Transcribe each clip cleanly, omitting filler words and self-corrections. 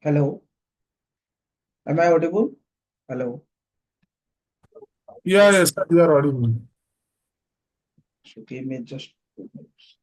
Hello, am I audible? Hello. Yeah, yes, you are audible. So give me just 2 minutes.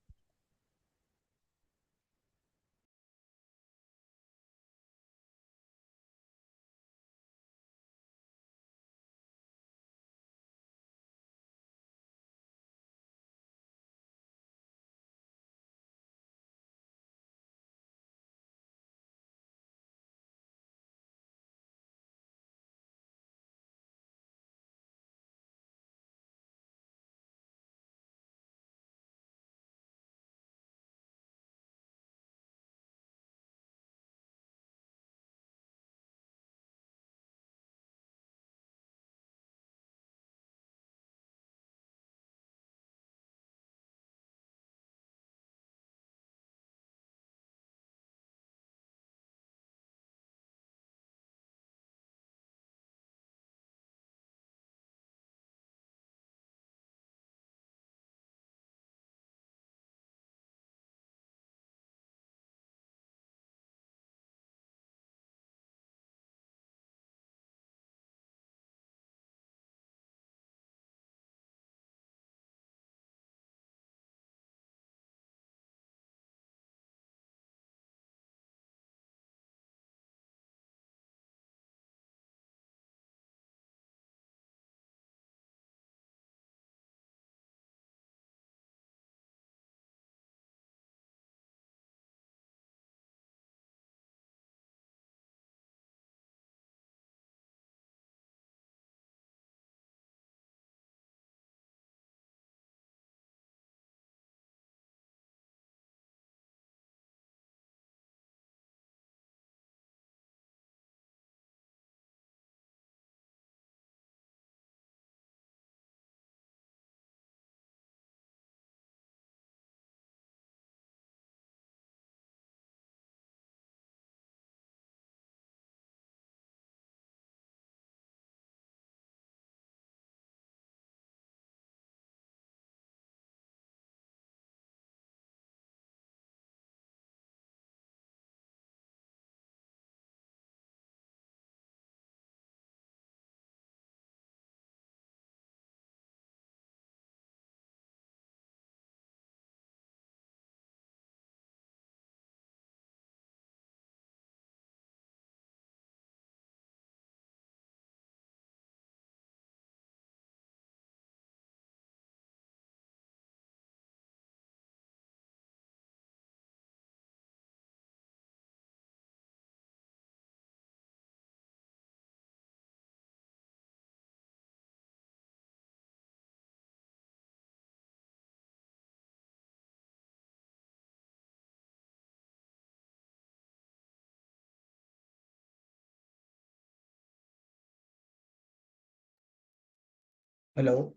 Hello.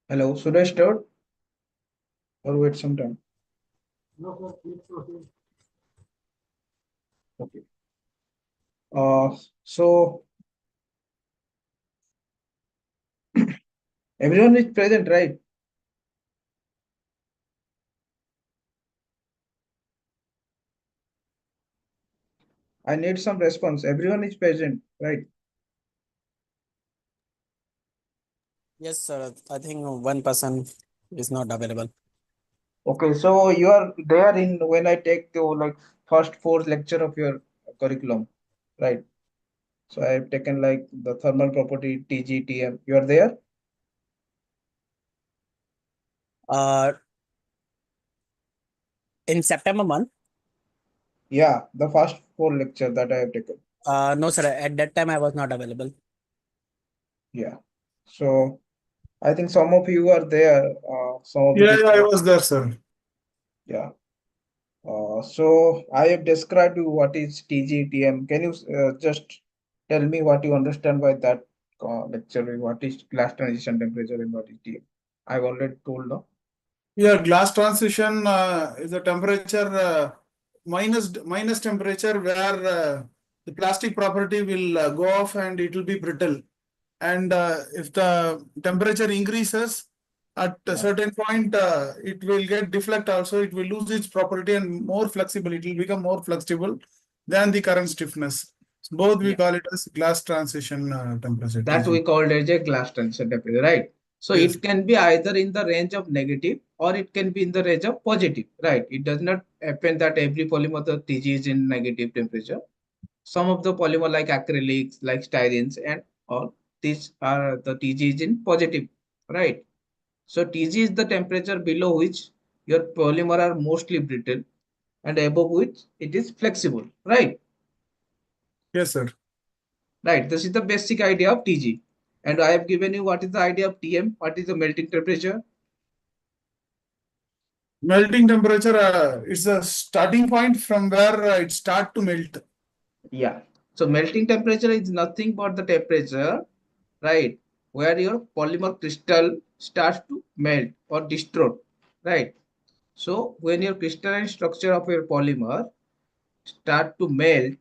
Hello. Should I start or wait some time? Okay. So everyone is present, right? I need some response. Everyone is present, right? Yes, sir. I think one person is not available. Okay. So you are there in when I take the like first four lecture of your curriculum, right? So I have taken like the thermal property, TGTM. You are there? Uh, in September month, Yeah, the first four lecture that I have taken. no, sir. At that time, I was not available. Yeah. So I think some of you are there. Some of the Yeah, people I are, was there, sir. yeah. So I have described you what is TGTM. Can you just tell me what you understand by that lecture? What is glass transition temperature and what is TM? I've already told, no? Yeah, glass transition is a temperature minus temperature where the plastic property will go off and it will be brittle. and if the temperature increases at a certain point, it will get deflect also. It will lose its property and more flexible. It will become more flexible than the current stiffness. So both we Yeah. call it as glass transition temperature, That we TG. called as a glass transition temperature, right? So Yes. it can be either in the range of negative or it can be in the range of positive, right? It does not happen that every polymer the TG is in negative temperature. Some of the polymer like acrylics, like styrenes and all, these are the TG is in positive, right? So TG is the temperature below which your polymer are mostly brittle and above which it is flexible, right? Yes, sir. Right. This is the basic idea of TG. And I have given you what is the idea of TM, what is the melting temperature. Melting temperature is a starting point from where it start to melt. Yeah. So melting temperature is nothing but the temperature, right, where your polymer crystal starts to melt or distort, right? So when your crystalline structure of your polymer start to melt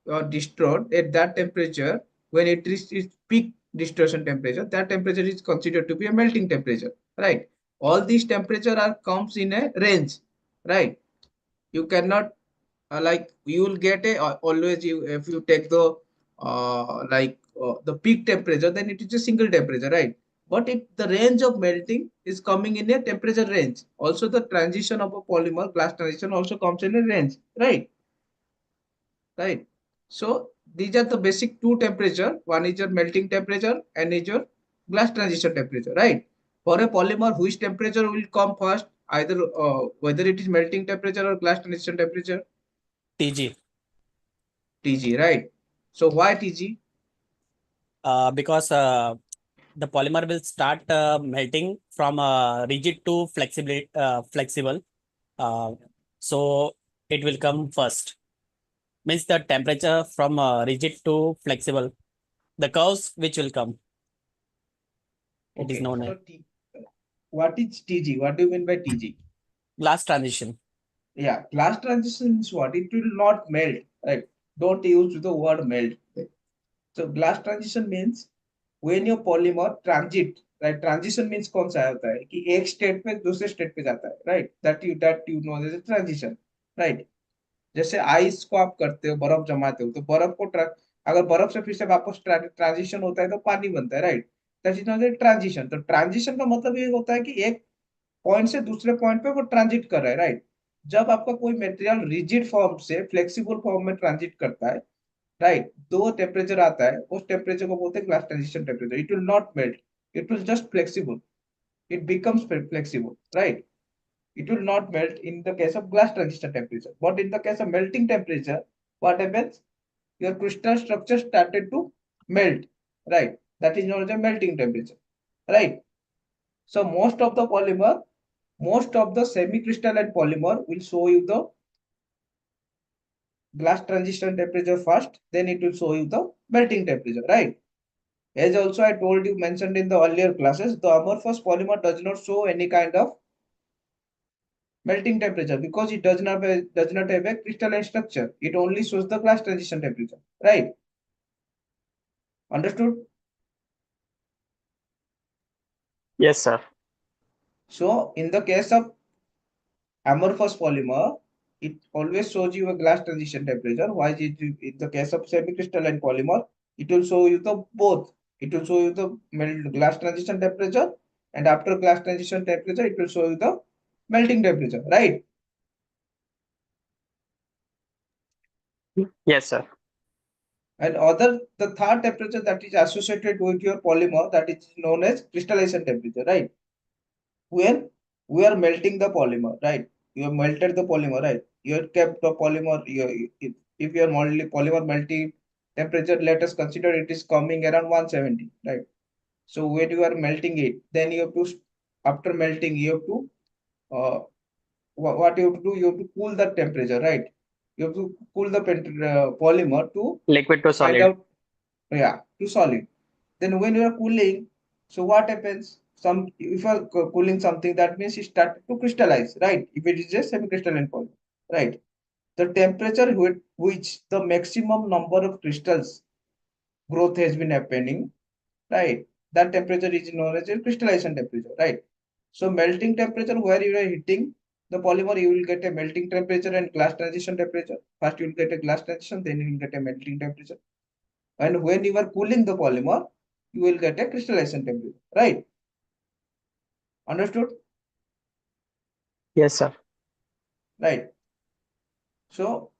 or distort at that temperature, when it reaches its peak distortion temperature, that temperature is considered to be a melting temperature, right? All these temperature are comes in a range, right? You cannot like you will get a always you if you take the the peak temperature, then it is a single temperature, right? But if the range of melting is coming in a temperature range, also the transition of a polymer glass transition also comes in a range, right? Right. So these are the basic two temperature. One is your melting temperature and is your glass transition temperature, right? For a polymer, which temperature will come first? Either whether it is melting temperature or glass transition temperature, TG. TG, right? So why TG? Because the polymer will start melting from rigid to flexible. Uh, so it will come first. Means the temperature from rigid to flexible. The curves which will come. It is Okay. known as So what is TG? What do you mean by TG? glass transition. Yeah, glass transition is what? It will not melt, right? Don't use the word melt. So glass transition means when your polymer transit, right? Transition means कौन सा होता है कि एक state पे दूसरे state पे जाता है, right? That you know as a transition, right? जैसे आइस को आप करते हो, बर्फ जमाते हो, तो बर्फ को अगर बर्फ से फिर से वापस ट्रांजिशन होता है तो पानी बनता है, right? That is not a transition. तो ट्रांजिशन का मतलब ये होता है कि एक पॉइंट से दूसरे पॉइंट पे वो ट्रांजिट कर रहा है, राइट? जब आपका कोई मटेरियल रिजिड फॉर्म से फ्लेक्सिबल फॉर्म में ट्रांजिट करता है, राइट, दो टेम्परेचर आता है, उस टेम्परेचर को बोलते हैं glass transition temperature. It will not melt, it will just flexible, it becomes flexible, right? It will not melt in the case of glass transition temperature, but in the case of melting temperature, what happens? Your crystal structure started to melt, right? That is known as a melting temperature, right? So most of the semi-crystalline polymer will show you the glass transition temperature first, then it will show you the melting temperature, right? As also I told you, mentioned in the earlier classes, the amorphous polymer does not show any kind of melting temperature because it does not have a crystalline structure. It only shows the glass transition temperature, right? Understood? Yes, sir. So in the case of amorphous polymer, it always shows you a glass transition temperature. Why is it in the case of semi-crystalline polymer, it will show you the both. It will show you the glass transition temperature, and after glass transition temperature, it will show you the melting temperature, right? Yes, sir. And the third temperature that is associated with your polymer, that is known as crystallization temperature, right? When we are melting the polymer, right? You have melted the polymer, right? You have kept the polymer. If your polymer melting temperature, let us consider it is coming around 170, right? So when you are melting it, then you have to, after melting, you have to, uh, what you have to do, you have to cool the temperature, right? You have to cool the polymer to Liquid to find solid. out, yeah, to solid. Then when you are cooling, so what happens? Some if you are cooling something, that means it started to crystallize, right? If it is a semi-crystalline polymer, right? The temperature with which the maximum number of crystals growth has been happening, right? That temperature is known as a crystallization temperature, right? So melting temperature, where you are heating the polymer, you will get a melting temperature and glass transition temperature. First you will get a glass transition, then you will get a melting temperature. And when you are cooling the polymer, you will get a crystallization temperature, right? Understood? Yes, sir. Right. So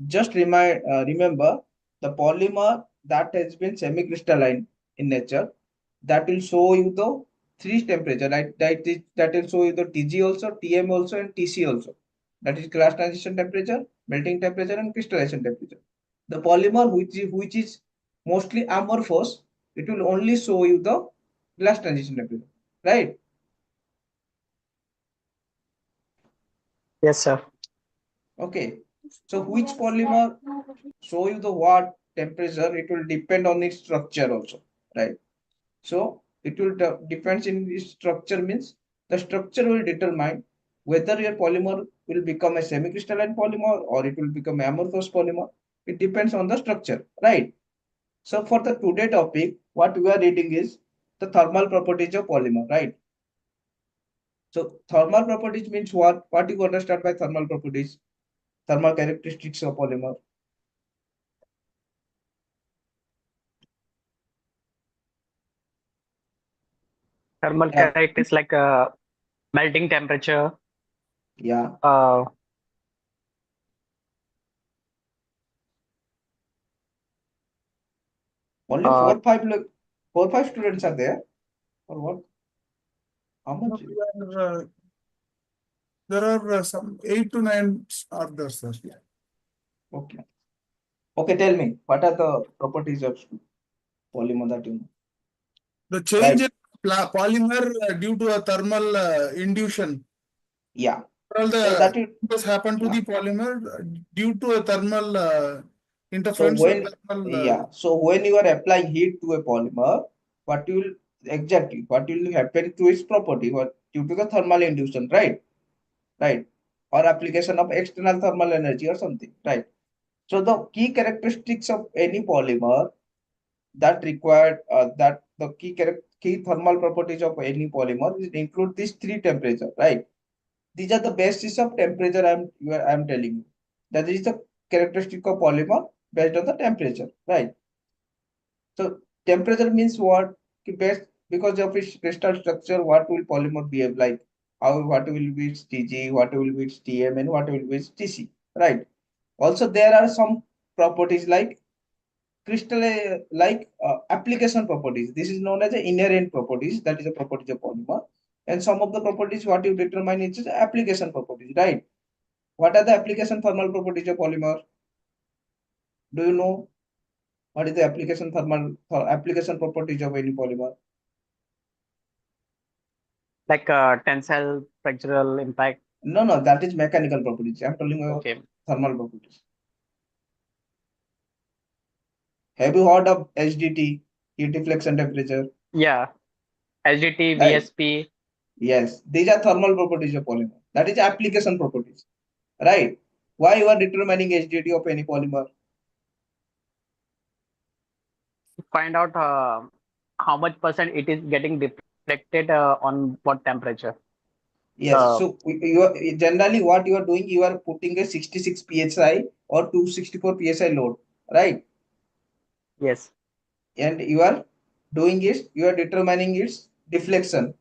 just remember the polymer that has been semi-crystalline in nature, that will show you the three temperature, right? That will show you the TG also, TM also, and TC also. That is glass transition temperature, melting temperature, and crystallization temperature. The polymer which is mostly amorphous, it will only show you the glass transition temperature, right? Yes, sir. Okay. So which polymer show you the what temperature, it will depend on its structure also, right? So it will depends in its structure, means the structure will determine whether your polymer will become a semi-crystalline polymer or it will become amorphous polymer. It depends on the structure, right? So for the today topic, what we are reading is the thermal properties of polymer, right? So thermal properties means what? What you understand by thermal properties? Thermal characteristics of polymer. Thermal Yeah, characteristics like melting temperature, yeah. uh, Only uh, four, five students are there. Or what? How No, much? there are some 8 to 9 are there, sir. Okay. Okay, tell me, what are the properties of polymer that you know? The change Right. in polymer due to a thermal induction. Yeah. All So the that is, changes happen to yeah. the polymer due to a thermal So interference or when, thermal. yeah. So when you are applying heat to a polymer, what will exactly what will happen to its property? What due to the thermal induction, right? Right. Or application of external thermal energy or something, right? So the key characteristics of any polymer that required that the key thermal properties of any polymer include these three temperature, right? These are the basis of temperature I'm telling you. That is the characteristic of polymer based on the temperature, right? So temperature means what? Based because of its crystal structure, what will polymer behave like? How what will be its Tg, what will be its Tm, and what will be its Tc, right? Also, there are some properties like crystal application properties. This is known as the inherent properties. That is a property of polymer. And some of the properties what you determine is application properties, right? What are the application thermal properties of polymer? Do you know what is the application application properties of any polymer? like tensile, flexural impact. No, no, that is mechanical properties. I'm telling you about Okay. thermal properties. Have you heard of HDT, heat deflection temperature? Yeah. HDT, Right. VSP. Yes, these are thermal properties of polymer. That is application properties. Right. Why you are determining HDT of any polymer? Find out how much percent it is getting deflected on what temperature. Yes. Uh, So you are generally what you are doing, you are putting a 66 psi or 264 psi load, right? yes. And you are doing it, you are determining its deflection.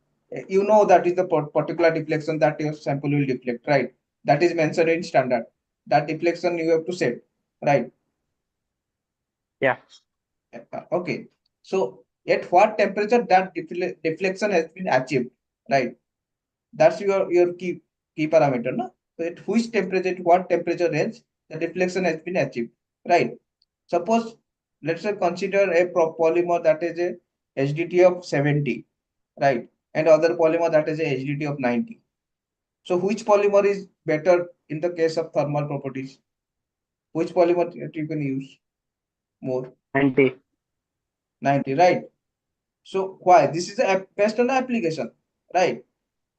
You know that is the particular deflection that your sample will deflect, right? That is mentioned in standard. That deflection you have to set, right? Yeah. Okay. So at what temperature that deflection has been achieved, right? That's your key parameter, no? So at which temperature, at what temperature range the deflection has been achieved, right? Suppose let's say consider a polymer that is a HDT of 70, right? And other polymer that is a HDT of 90. So which polymer is better in the case of thermal properties? Which polymer you can use more? 90. 90, right? So why? This is based on the application, right?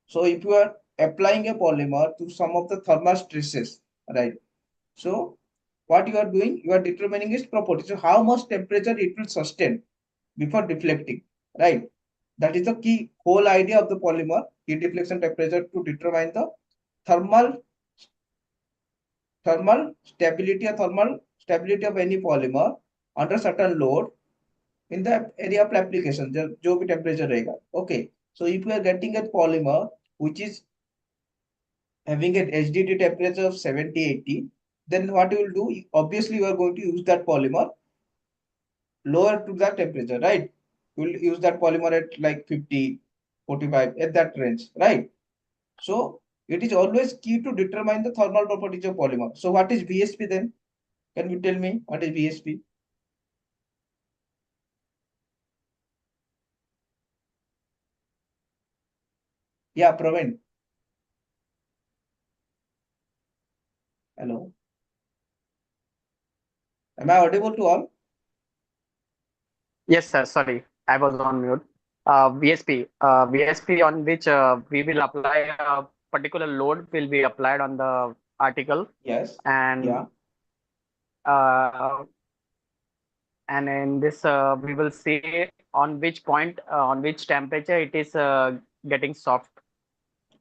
So if you are applying a polymer to some of the thermal stresses, right? So what you are doing, you are determining its property. So how much temperature it will sustain. before deflecting, right? That is the key whole idea of the polymer, heat deflection temperature, to determine the thermal thermal stability of any polymer under certain load in the area of application, जो भी temperature रहेगा. Okay, so if we are getting a polymer which is having an HDD temperature of 70-80, then what you will do, obviously you are going to use that polymer lower to that temperature, right? You will use that polymer at like 50, 45, at that range, right? So it is always key to determine the thermal properties of polymer. So what is VSP then? Can you tell me what is VSP? Yeah, Praveen. Hello. Am I audible to all? Yes, sir. Sorry, I was on mute. VSP on which we will apply a particular load will be applied on the article, Yes. and Yeah. uh, and in this we will see on which point, on which temperature it is getting soft.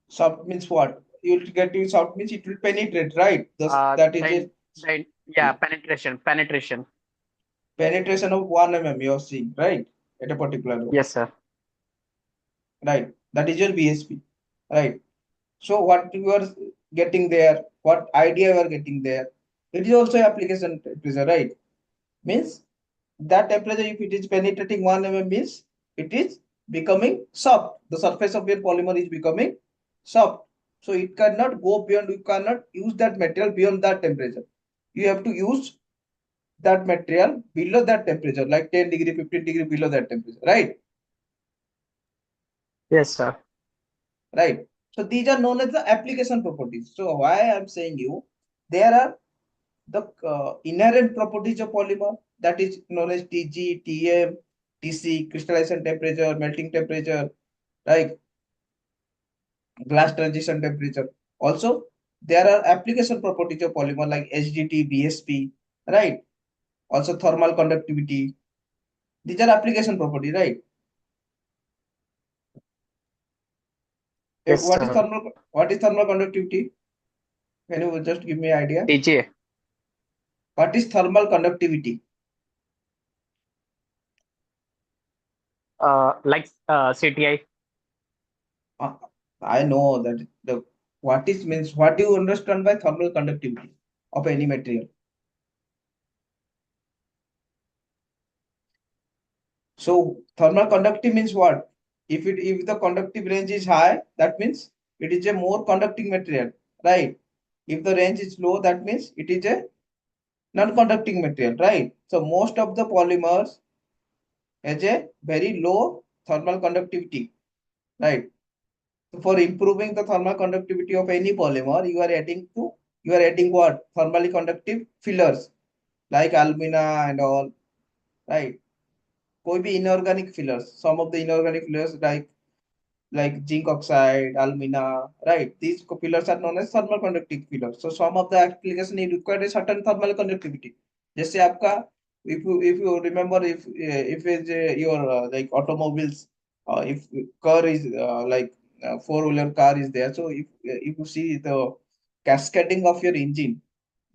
Soft means what? You will get to soft means it will penetrate, right? Thus, that is Then a yeah, penetration. penetration of 1 mm you are seeing, right? At a particular load, Yes, sir. right? That is your VSP, right? So what you are getting there, what idea you are getting there, it is also application temperature, right? Means that temperature, if it is penetrating 1 mm, means it is becoming soft. The surface of your polymer is becoming soft. So it cannot go beyond, you cannot use that material beyond that temperature. You have to use that material below that temperature, like 10 degree, 15 degree below that temperature, right? Yes, sir. Right. So these are known as the application properties. So why I'm saying you, there are the inherent properties of polymer, that is known as Tg, Tm, Tc, crystallization temperature, melting temperature, right? Glass transition temperature. Also, there are application properties of polymer like HDT, BSP, right? Also thermal conductivity. These are application property, right? Yes, sir. What is thermal conductivity? Can you just give me an idea? TGA. What is thermal conductivity? Like CTI. Uh, I know that the what is means, what do you understand by thermal conductivity of any material? So thermal conductivity means what? If the conductive range is high, that means it is a more conducting material, right? If the range is low, that means it is a non-conducting material, right? So most of the polymers has a very low thermal conductivity, right? So for improving the thermal conductivity of any polymer, you are adding what? Thermally conductive fillers like alumina and all, right? कोई भी inorganic fillers, some of the inorganic fillers like zinc oxide, alumina, right? These pillars are known as thermal conductive pillars. So some of the application is required a certain thermal conductivity. जैसे आपका, if you remember, if is your like automobiles, if car is like four-wheeler car is there, so if you see the cascading of your engine,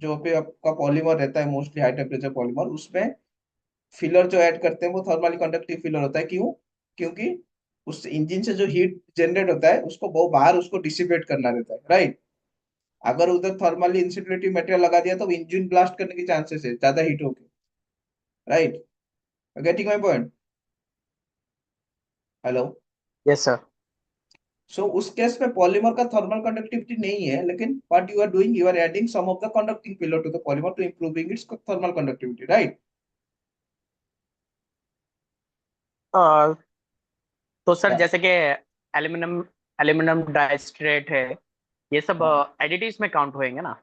जो पे आपका polymer रहता है mostly high temperature polymer, उसमें filler जो add करते हैं वो थर्मली कंडक्टिव फिलर होता है. क्यों? क्योंकि उस इंजन से जो हीट जनरेट होता है उसको बहुत बाहर उसको डिसिपेट करना रहता है, राइट? अगर उधर थर्मली इंसुलेटिव मटेरियल लगा दिया तो इंजन ब्लास्ट करने की चांसेस है ज्यादा हीट होके, right? Getting my point? Hello. Yes, sir. सो उस केस में पॉलीमर का थर्मल कंडक्टिविटी नहीं है, लेकिन what you are doing, you are adding some of the conducting filler to the polymer to improving its thermal conductivity, right? Uh, तो sir yeah. जैसे कि aluminium aluminium डाइस्ट्रेट है, ये सब एडिटिव्स में काउंट होएंगे ना?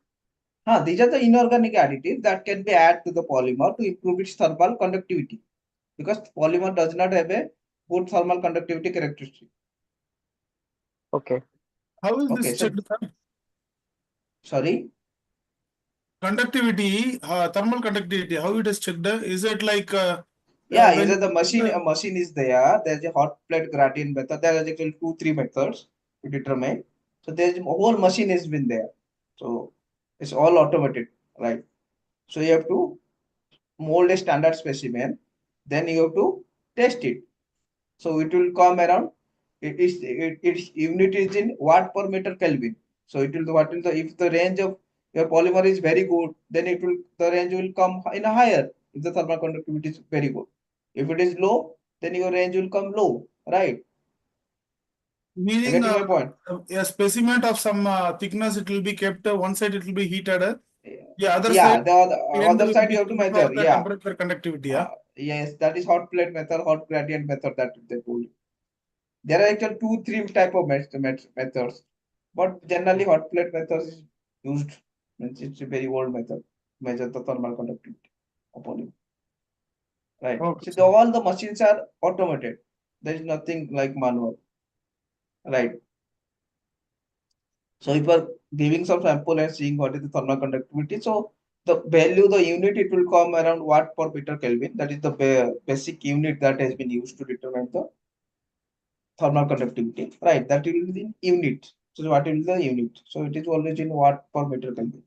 These are the inorganic additives that can be added to the polymer to improve its thermal conductivity, because polymer does not have a good thermal conductivity characteristic. Okay. How is Okay, this so checked, sir? sorry. Conductivity, thermal conductivity, how it is checked? Is it like Yeah, when either the machine a machine is there. There's a hot plate gradient method. There are actually two, three methods to determine. So there's a whole machine has been there. So it's all automated, right? So you have to mold a standard specimen, then you have to test it. So it will come around. Its unit is in watt per meter Kelvin. So it will what will the if the range of your polymer is very good, then the range will come in a higher if the thermal conductivity is very good. If it is low, then your range will come low, right? You meaning getting my point? a specimen of some thickness, it will be kept one side, it will be heated. The other Yeah, side, the end other will side be you have to used for measure. the Yeah, temperature conductivity. Yeah. yes, that is hot plate method, hot gradient method that they told. There are actually two, three type of methods, but generally hot plate method is used. Means it's a very old method to measure the thermal conductivity of polymer. Right. Okay, So sir. all the machines are automated. There is nothing like manual. Right. So if you are giving some sample and seeing what is the thermal conductivity, so the value, the unit, it will come around watt per meter Kelvin. That is the basic unit that has been used to determine the thermal conductivity, right? That will be in unit. So what will be the unit? So it is always in watt per meter Kelvin,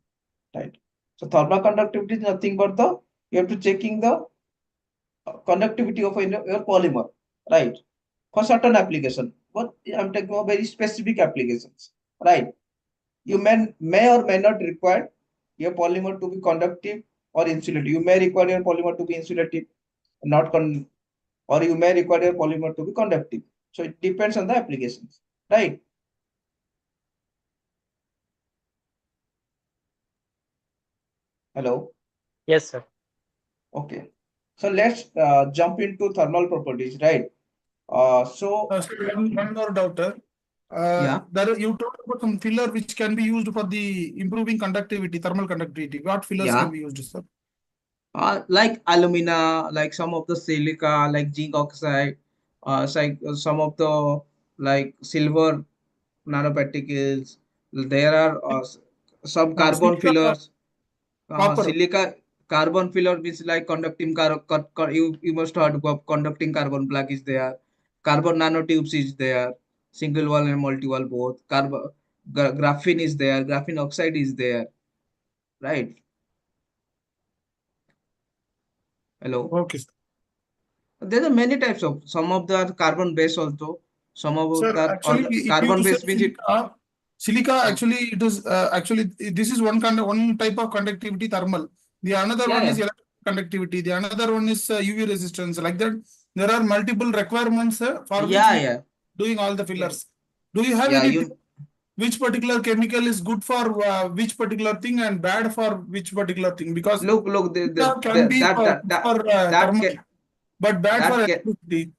right? So thermal conductivity is nothing but the you have to checking the conductivity of your polymer, right? For certain application, but I'm talking about very specific applications, right? You may or may not require your polymer to be conductive or insulative. You may require your polymer to be insulative, not or you may require your polymer to be conductive. So it depends on the applications, right? Hello. Yes, sir. Okay. So let's jump into thermal properties, right? So So one more doubt. yeah, You talked about some filler which can be used for the improving conductivity, thermal conductivity. What fillers can yeah. be used, sir? Like alumina, like some of the silica, like zinc oxide, some of the like silver nanoparticles. There are some carbon Silica, fillers. copper. Silica carbon filler means like conducting you must have heard of conducting carbon black is there. Carbon nanotubes is there. Single wall and multi wall both. Graphene is there. Graphene oxide is there. Right. Hello. Okay, sir. There are many types of. Some of the are carbon based also. Some of Sir, the actually, if carbon you say based means it. silica Uh, actually it is actually this is one type of conductivity thermal. The another yeah, one is yeah, electric conductivity. The another one is UV resistance. Like that, there are multiple requirements for which yeah, we yeah, doing all the yeah, fillers. Do you have yeah. any tip You which particular chemical is good for which particular thing and bad for which particular thing? Because look. silica can be That for, that good that for that thermal, can but bad for that can electricity.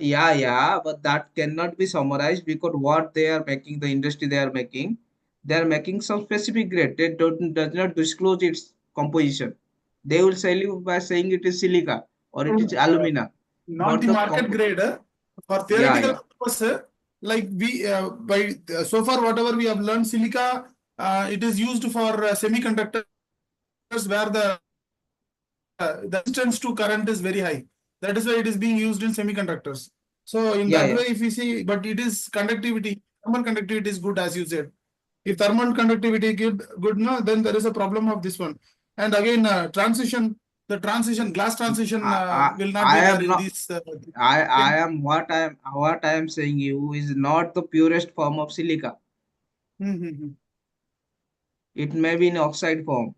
Yeah, yeah, but that cannot be summarized because what they are making, the industry they are making some specific grade. They don't does not disclose its composition. They will sell you by saying it is silica or it is alumina. Not But the the market grade. For yeah, theoretical yeah, purpose, like we by so far whatever we have learned, silica it is used for semiconductors where the resistance to current is very high. That is why it is being used in semiconductors. So in yeah, that yeah. way, if you see, but it is conductivity, thermal conductivity is good as you said. If thermal conductivity good, no, then there is a problem of this one. And again, the transition, glass transition will not I be there am in not. this. I am what I am saying you is not the purest form of silica. Mm-hmm. It may be in oxide form.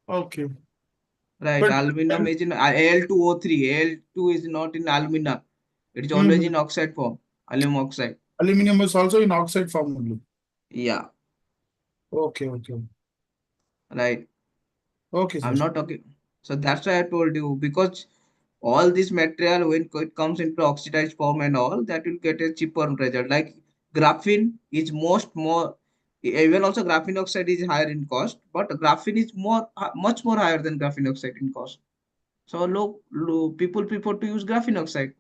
Okay. Right, But aluminum is in Al2O3. Al2 is not in alumina. It is always in mhm. oxide form, aluminum oxide. Aluminum is also in oxide form only. Yeah, Okay, okay. right. Okay, I'm sir. not talking. So that's why I told you because all this material when it comes into oxidized form and all that will get a cheaper result. Like graphene is more even also graphene oxide is higher in cost, but graphene is much more higher than graphene oxide in cost. So low people prefer to use graphene oxide,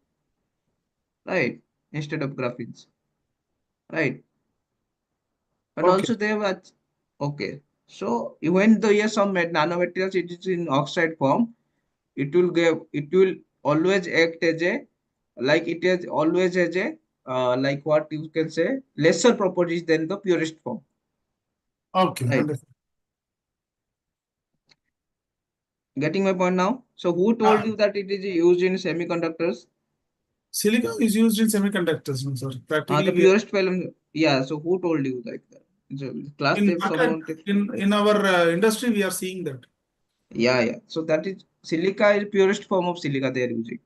right, instead of graphenes, right? But Okay. also they have okay. So when the yes some nanomaterials it is in oxide form, it will always act as a, like it is always as a, like what you can say, lesser properties than the purest form, Okay, right? understood. Getting my point now? So who told Ah, you that it is used in semiconductors? silicon is used in semiconductors, no, sir. Practically, The purest film, yeah. So who told you like that? So class in tip, market, someone tip. in our industry, we are seeing that. Yeah, yeah. So that is silica is purest form of silica they are using.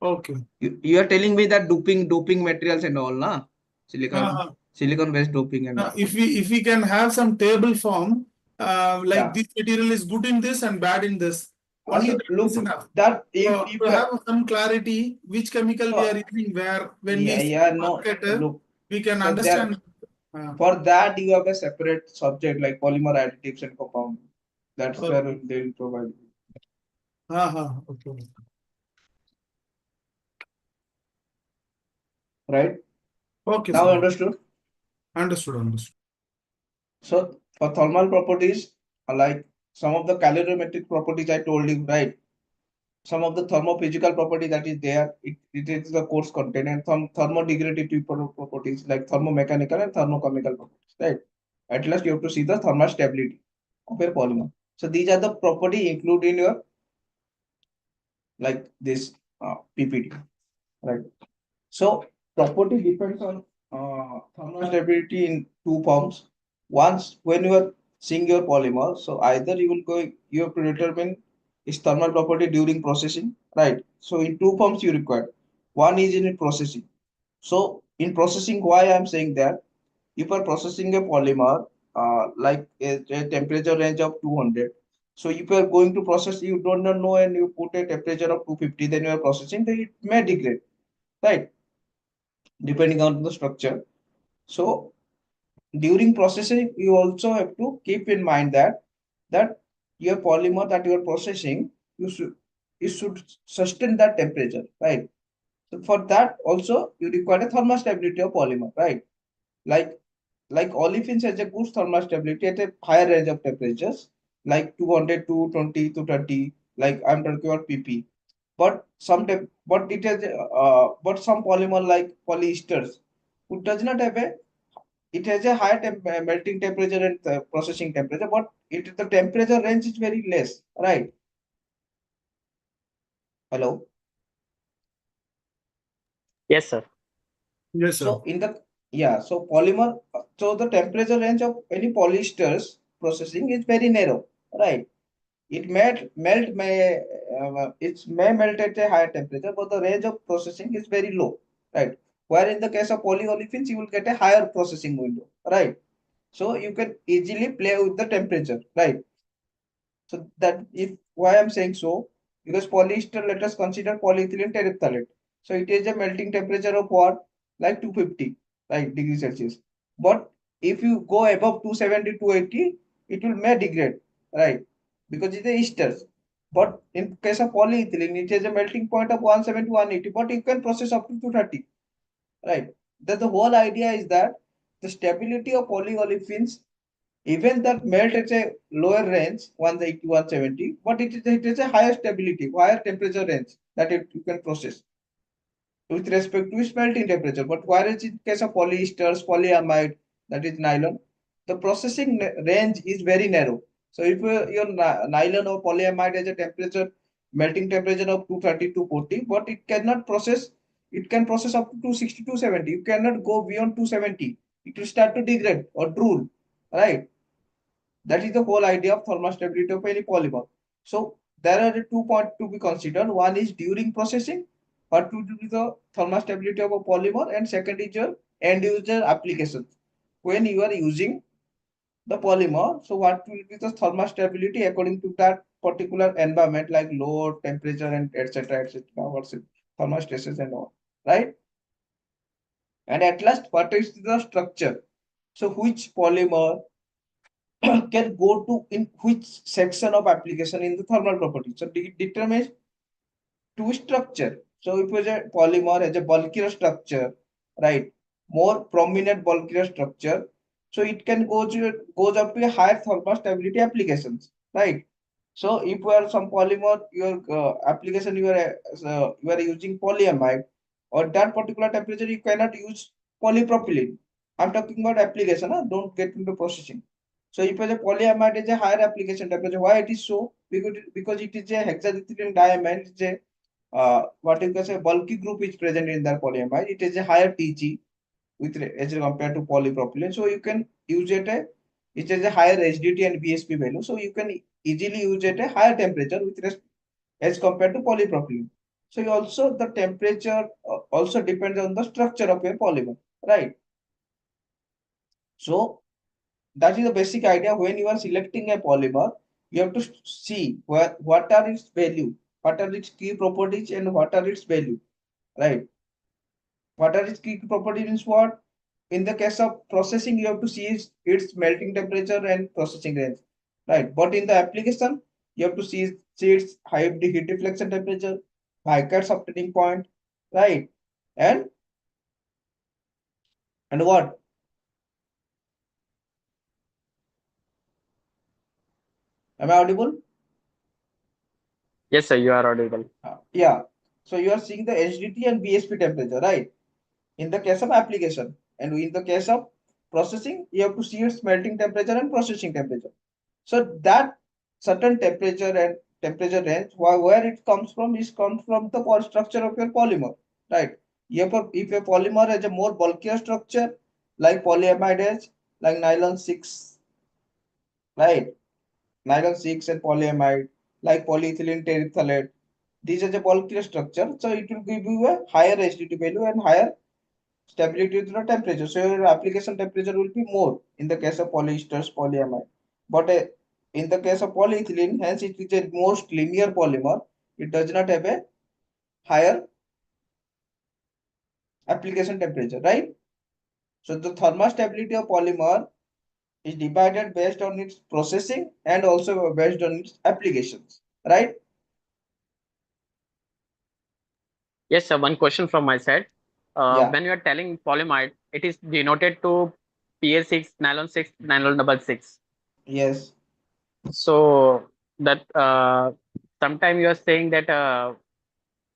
Okay. You are telling me that doping materials and all, na? Uh, Silicon based doping and all. if we can have some table form, like Yeah. this material is good in this and bad in this, only Also, that is look enough. that So if to have some clarity, which chemical we are so using where, when we yeah, see yeah, no, market, look. we can So there, understand. Uh, for that you have a separate subject like polymer additives and compound. That's where okay. they will provide. Okay. Right? Okay, Now sir. understood. Understood. So for thermal properties, like some of the calorimetric properties I told you, right? Some of the thermophysical property that is there, it is the course content, and some thermodegradative properties like thermomechanical and thermochemical properties, right? At last, you have to see the thermal stability of a polymer. So these are the property included in your like this PPT, right? So property depends on thermal stability in two forms. Once when you are seeing your polymer, so either you have to determine its thermal property during processing, right? So in two forms you require. One is in processing. So in processing, why I'm saying that if you are processing a polymer like a temperature range of 200, so if you are going to process, you don't know, and you put a temperature of 250, then you are processing, then it may degrade, right? Depending on the structure. So during processing, you also have to keep in mind that your polymer that you are processing, you should sustain that temperature, right? So for that also you require a thermal stability of polymer, right? Like like olefins has a good thermal stability at a higher range of temperatures, like 200 to 20 to 30, like I'm talking about PP. But but it has but some polymer like polyesters, who does not have a, it has a higher melting temperature and processing temperature, but the temperature range is very less, right? Hello. Yes, sir. Yes, sir. So in the, yeah, so polymer, so the temperature range of any polyesters processing is very narrow, right? It may melt at a higher temperature, but the range of processing is very low, right? Where in the case of polyolefins, you will get a higher processing window, right? So you can easily play with the temperature, right? So that if why I'm saying so, because polyester, let us consider polyethylene terephthalate. So it is a melting temperature of what? Like 250, right, degrees Celsius. But if you go above 270, 280, it will may degrade, right? Because it's a esters. But in case of polyethylene, it has a melting point of 170, 180, but you can process up to 230, right? That the whole idea is that the stability of polyolefins, even that melt at a lower range, 180, 170, but it is a higher stability, higher temperature range that you can process with respect to its melting temperature. But whereas in case of polyesters, polyamide, that is nylon, the processing range is very narrow. So if your nylon or polyamide has a temperature, melting temperature of 230 to 40, but it can process up to 260, 270. You cannot go beyond 270. It will start to degrade or drool, right? That is the whole idea of thermal stability of any polymer. So there are two points to be considered. One is during processing, what to do with the thermal stability of a polymer, and second is your end user applications. When you are using the polymer, so what will be the thermal stability according to that particular environment, like load, temperature, and etc. etc. What's it? Thermal stresses and all, right? And at last, what is the structure? So which polymer can go to in which section of application in the thermal property. So it determines two structure. So if a polymer has a bulkier structure, right, more prominent bulkier structure, so it can goes up to a higher thermal stability applications, right? So if you are some polymer, your application you are using polyamide, or that particular temperature you cannot use polypropylene. I'm talking about application, huh? Don't get into processing. So if a polyamide is a higher application temperature, why it is so? Because it is a hexaethylene diamine, it's a what you can say bulky group is present in that polyamide. It is a higher Tg as compared to polypropylene. So you can use it is a higher HDT and VSP value. So you can easily use it at a higher temperature as compared to polypropylene. So you also the temperature also depends on the structure of your polymer, right? So that is the basic idea. When you are selecting a polymer, you have to see what are its value, what are its key properties, and what are its value, right? What are its key properties means what? In the case of processing, you have to see its melting temperature and processing range, right? But in the application, you have to see its high heat deflection temperature, high softening point, right? And what? Am I audible? Yes, sir, you are audible. Yeah. So you are seeing the HDT and BSP temperature, right? In the case of application, and in the case of processing, you have to see its melting temperature and processing temperature. So that certain temperature and temperature range, where it comes from, is comes from the structure of your polymer, right? If a polymer has a more bulkier structure, like polyamide has, like nylon 6, right? Nylon 6 and polyamide, like polyethylene terephthalate, these are the bulkier structure, so it will give you a higher HDT value and higher stability to the temperature. So your application temperature will be more in the case of polyesters, polyamide. But in the case of polyethylene, hence it is a most linear polymer. It does not have a higher application temperature, right? So the thermostability of polymer is divided based on its processing and also based on its applications, right? Yes, sir, one question from my side. Yeah. When you are telling polyamide, it is denoted to PL6, nylon 6, nylon double six. Yes. So that sometime you are saying that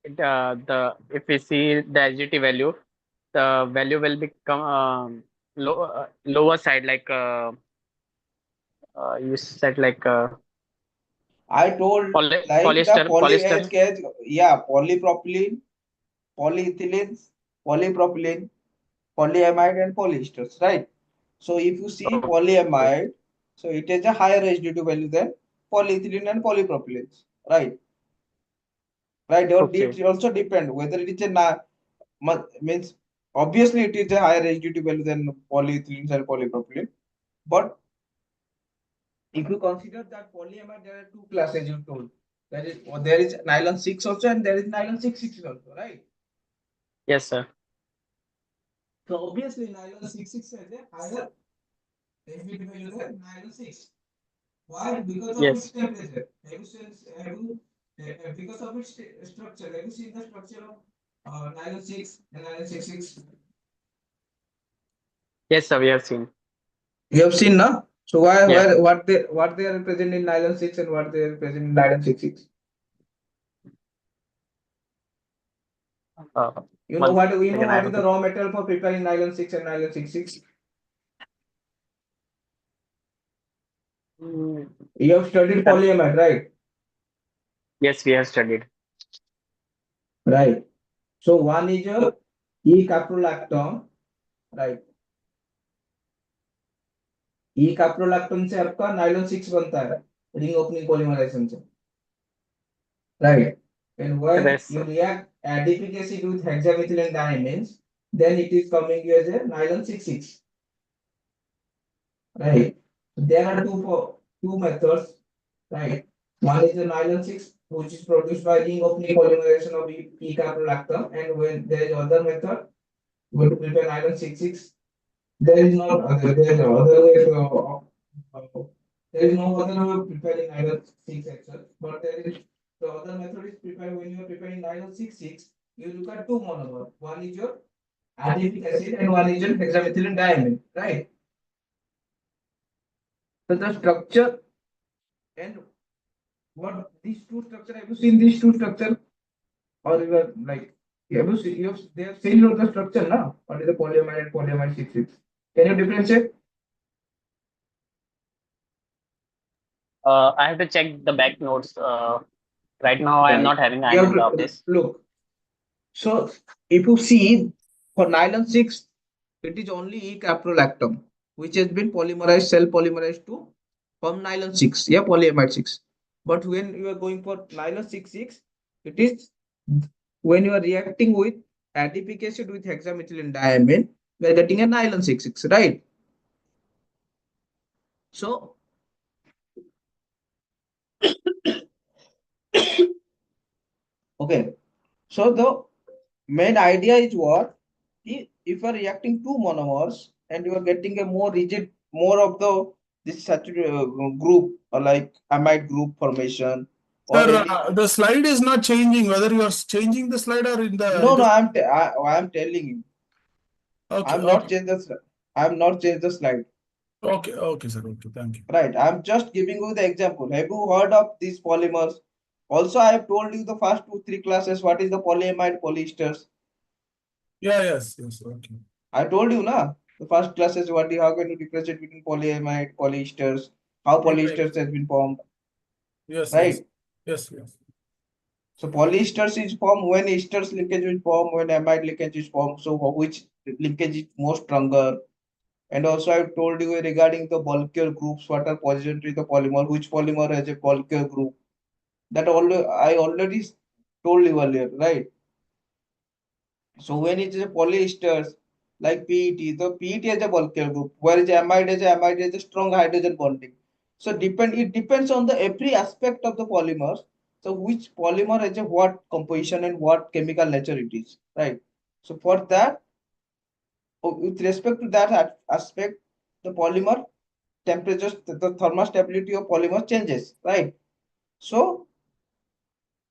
the if we see the SGT value, the value will become lower side, like you said, like I told like the polyester. yeah, polypropylene, polyethylene, polypropylene, polyamide and polyesters, right? So if you see Okay, polyamide, so it has a higher HDT value than polyethylene and polypropylene, right? Right. Or okay, it also depend whether it is a means obviously it is a higher HDT value than polyethylene and polypropylene. But if you consider that polyamide, there are two classes you told. That is, there is nylon 6 also and there is nylon 6 also, right? yes, sir. So obviously nylon 6 has a higher HDT value than nylon 6. Why? Because of its Yes, temperature. Because of its structure. Have you seen the structure of nylon 6 and nylon 6? yes, sir. We have seen. You have seen, no? So Yeah. what they are present in nylon 6 and what they are present in nylon 6? Uh, You know One second, I what is have the to. raw material for preparing nylon 6 and nylon 6? Mm, You have studied sir, polyamide, right? yes, we have studied. Right. So one is a E caprolactam, right? E caprolactam से आपका nylon 6 बनता है ring opening polymerisation से, right? And when Yes, you sir. react adipic acid with hexamethylene diamines, then it is coming as a nylon 6,6, right? There are two methods, right? One is the nylon 6, which is produced by ring opening polymerization of E caprolactam, and when there is other method, going to prepare nylon 6,6. There is no other. There is other way. There is no other way of preparing nylon 6 actually, but there is the other method is prepared when you are preparing nylon 6,6. You look at two monomers. One is your adipic acid and one is your hexamethylene diamine, right? So the structure and What these two structure? Have you seen these two structure? Or you are like have you seen, they have seen the structure now? What is the polyamide and polyamide 6,6? Can you differentiate? I have to check the back notes. Right now, I am Right. not having. You I'm have in the to office. look. So if you see for nylon 6, it is only E caprolactam, which has been polymerized, cell polymerized to form nylon 6, yeah, polyamide 6. But when you are going for nylon 6,6, it is when you are reacting with adipic acid with hexamethylene diamine, we are getting a nylon 6,6, right? So, okay. So the main idea is what? If you are reacting two monomers and you are getting a more rigid, more of the this saturated group like amide group formation or Sir, any. the slide is not changing, whether you are changing the slide or in the, No, it no, is, I am telling you, okay, I'm not okay, change the I'm not change the slide. okay, okay, sir, okay, thank you. Right. I'm just giving you the example. Have you heard of these polymers? Also, I have told you the first two, three classes, what is the polyamide polyesters. Yeah, yes, okay. I told you, na, the first classes, how can you differentiate between polyamide, polyesters, how Yeah, right. polyesters has been formed, Yes, yes, right? yes, yes. So polyesters is formed when esters linkage is formed, when amide linkage is formed. So which linkage is more stronger? And also I told you regarding the bulkier groups, what are positionally the polymer, which polymer has a bulkier group. That all I already told you earlier, right? So when it is a polyesters like PET, the PET has a bulkier group, whereas amide has a strong hydrogen bonding. So it depends on the every aspect of the polymers. So which polymer has a what composition and what chemical nature it is, right? So for that, with respect to that aspect, the polymer temperatures, the thermostability of polymer changes, right? So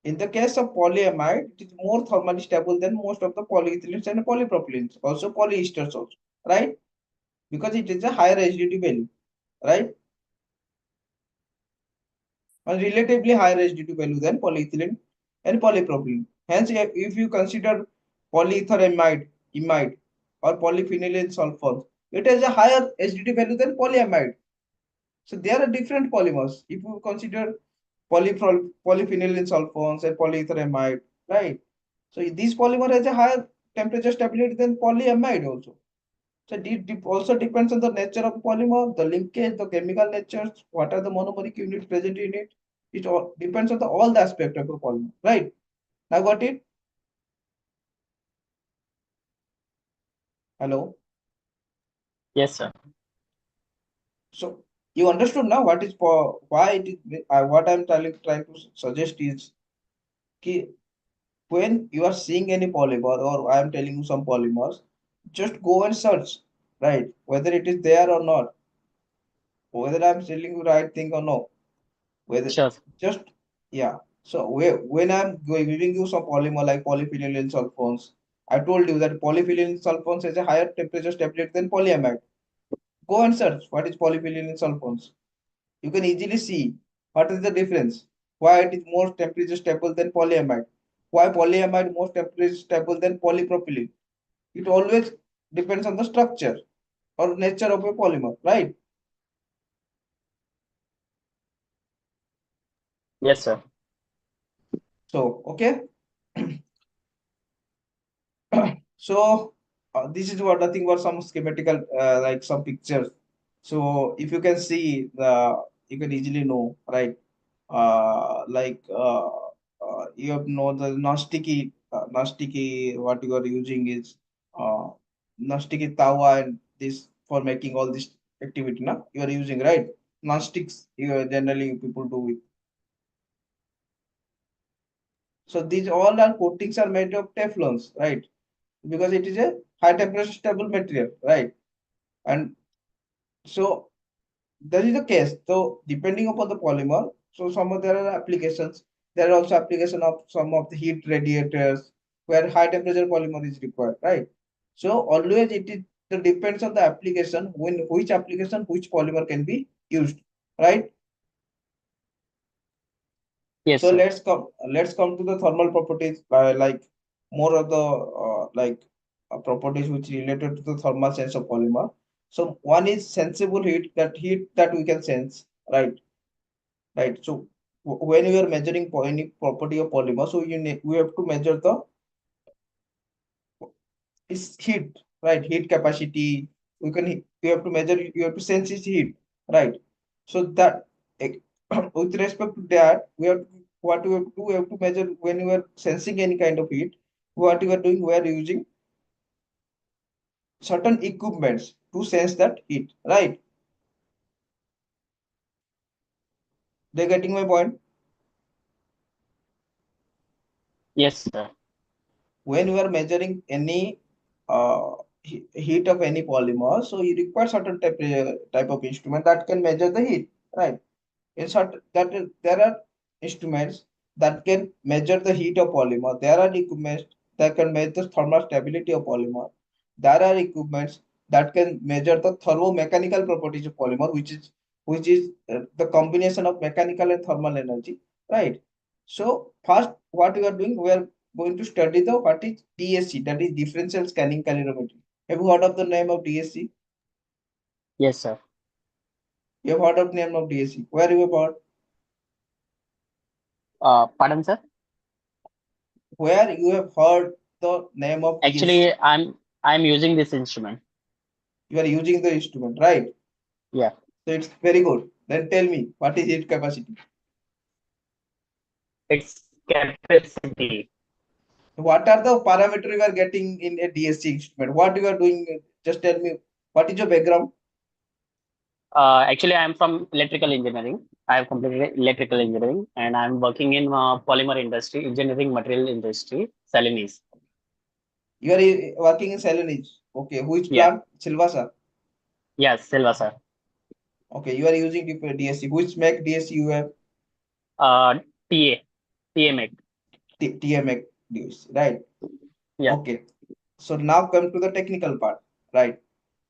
in the case of polyamide, it is more thermally stable than most of the polyethylenes and polypropylenes, also polyesters also, right? Because it is a higher acidity value, right? A relatively higher acidity value than polyethylene and polypropylene. Hence, if you consider polyethylamide, imide, or polyphenylene sulfones, it has a higher acidity value than polyamide. So they are different polymers. If you consider polyphenylene sulfones and polyethylamide, right? So this polymer has a higher temperature stability than polyamide also. So it also depends on the nature of polymer, the linkage, the chemical natures, what are the monomeric units present in it. It all depends on all the aspect of the polymer, right? Now got it? Hello. Yes, sir. So you understood now what is for why it is what I'm trying to suggest is key when you are seeing any polymer or I am telling you some polymers, just go and search, right? Whether it is there or not, whether I'm telling you right thing or no, whether Sure. just yeah. So when I'm giving you some polymer like polyphenylene sulfones, I told you that polyphenylene sulfones has a higher temperature stability than polyamide. Go and search what is polyphenylene sulfones. You can easily see what is the difference. Why it is more temperature stable than polyamide. Why polyamide more temperature stable than polypropylene. It always depends on the structure or nature of a polymer, right? Yes, sir. So, okay. So, this is what nothing but some schematical, like some pictures. So, if you can see you can easily know, right? You have know the non-sticky, what you are using is uh, non-sticky tawa and this for making all this activity, na? You are using, right? Non-sticks, generally people do it. So these all are coatings are made of Teflons, right? Because it is a high temperature stable material, right? And so that is the case. So depending upon the polymer, so some of there are applications. There are also application of some of the heat radiators where high temperature polymer is required, right? So always it depends on the application when which application which polymer can be used, right? Yes, So sir. let's come to the thermal properties, like more of the properties which related to the thermal sense of polymer. So one is sensible heat, that heat that we can sense, right? Right. So when we are measuring any property of polymer, so we have to measure the is heat, right? Heat capacity. We have to measure. You have to sense its heat, right? So that eh, with respect to that, what we have to do. We have to measure when you are sensing any kind of heat. What you are doing, we are using certain equipments to sense that heat, right? They getting my point? Yes, sir. When you are measuring any heat of any polymer, so you require certain type of instrument that can measure the heat, right? In short, there are instruments that can measure the heat of polymer. There are equipments that can measure the thermal stability of polymer. There are equipments that can measure the thermomechanical properties of polymer, which is the combination of mechanical and thermal energy, right? So first, what we are doing, we are going to study the what is DSC, that is differential scanning calorimetry. Have you heard of the name of DSC? Yes, sir. You have heard of name of DSC. Where you have heard? Pardon, sir. Where you have heard the name of DSC. Actually, I'm using this instrument. You are using the instrument, right? Yeah. So it's very good. Then tell me, what is its capacity? Its capacity. What are the parameters you are getting in a DSC instrument? What you are doing? Just tell me, what is your background? Actually, I'm from electrical engineering. I have completed electrical engineering, and I'm working in polymer industry, engineering material industry, Salinese. You are working in Celanese. Okay, which Yeah. plant? Silvassa. Yes, Silva, sir. Okay, you are using DSC. Which make DSC you have? Uh, TA, TMA. TMX DSC, right? Yeah. Okay. So now come to the technical part, right?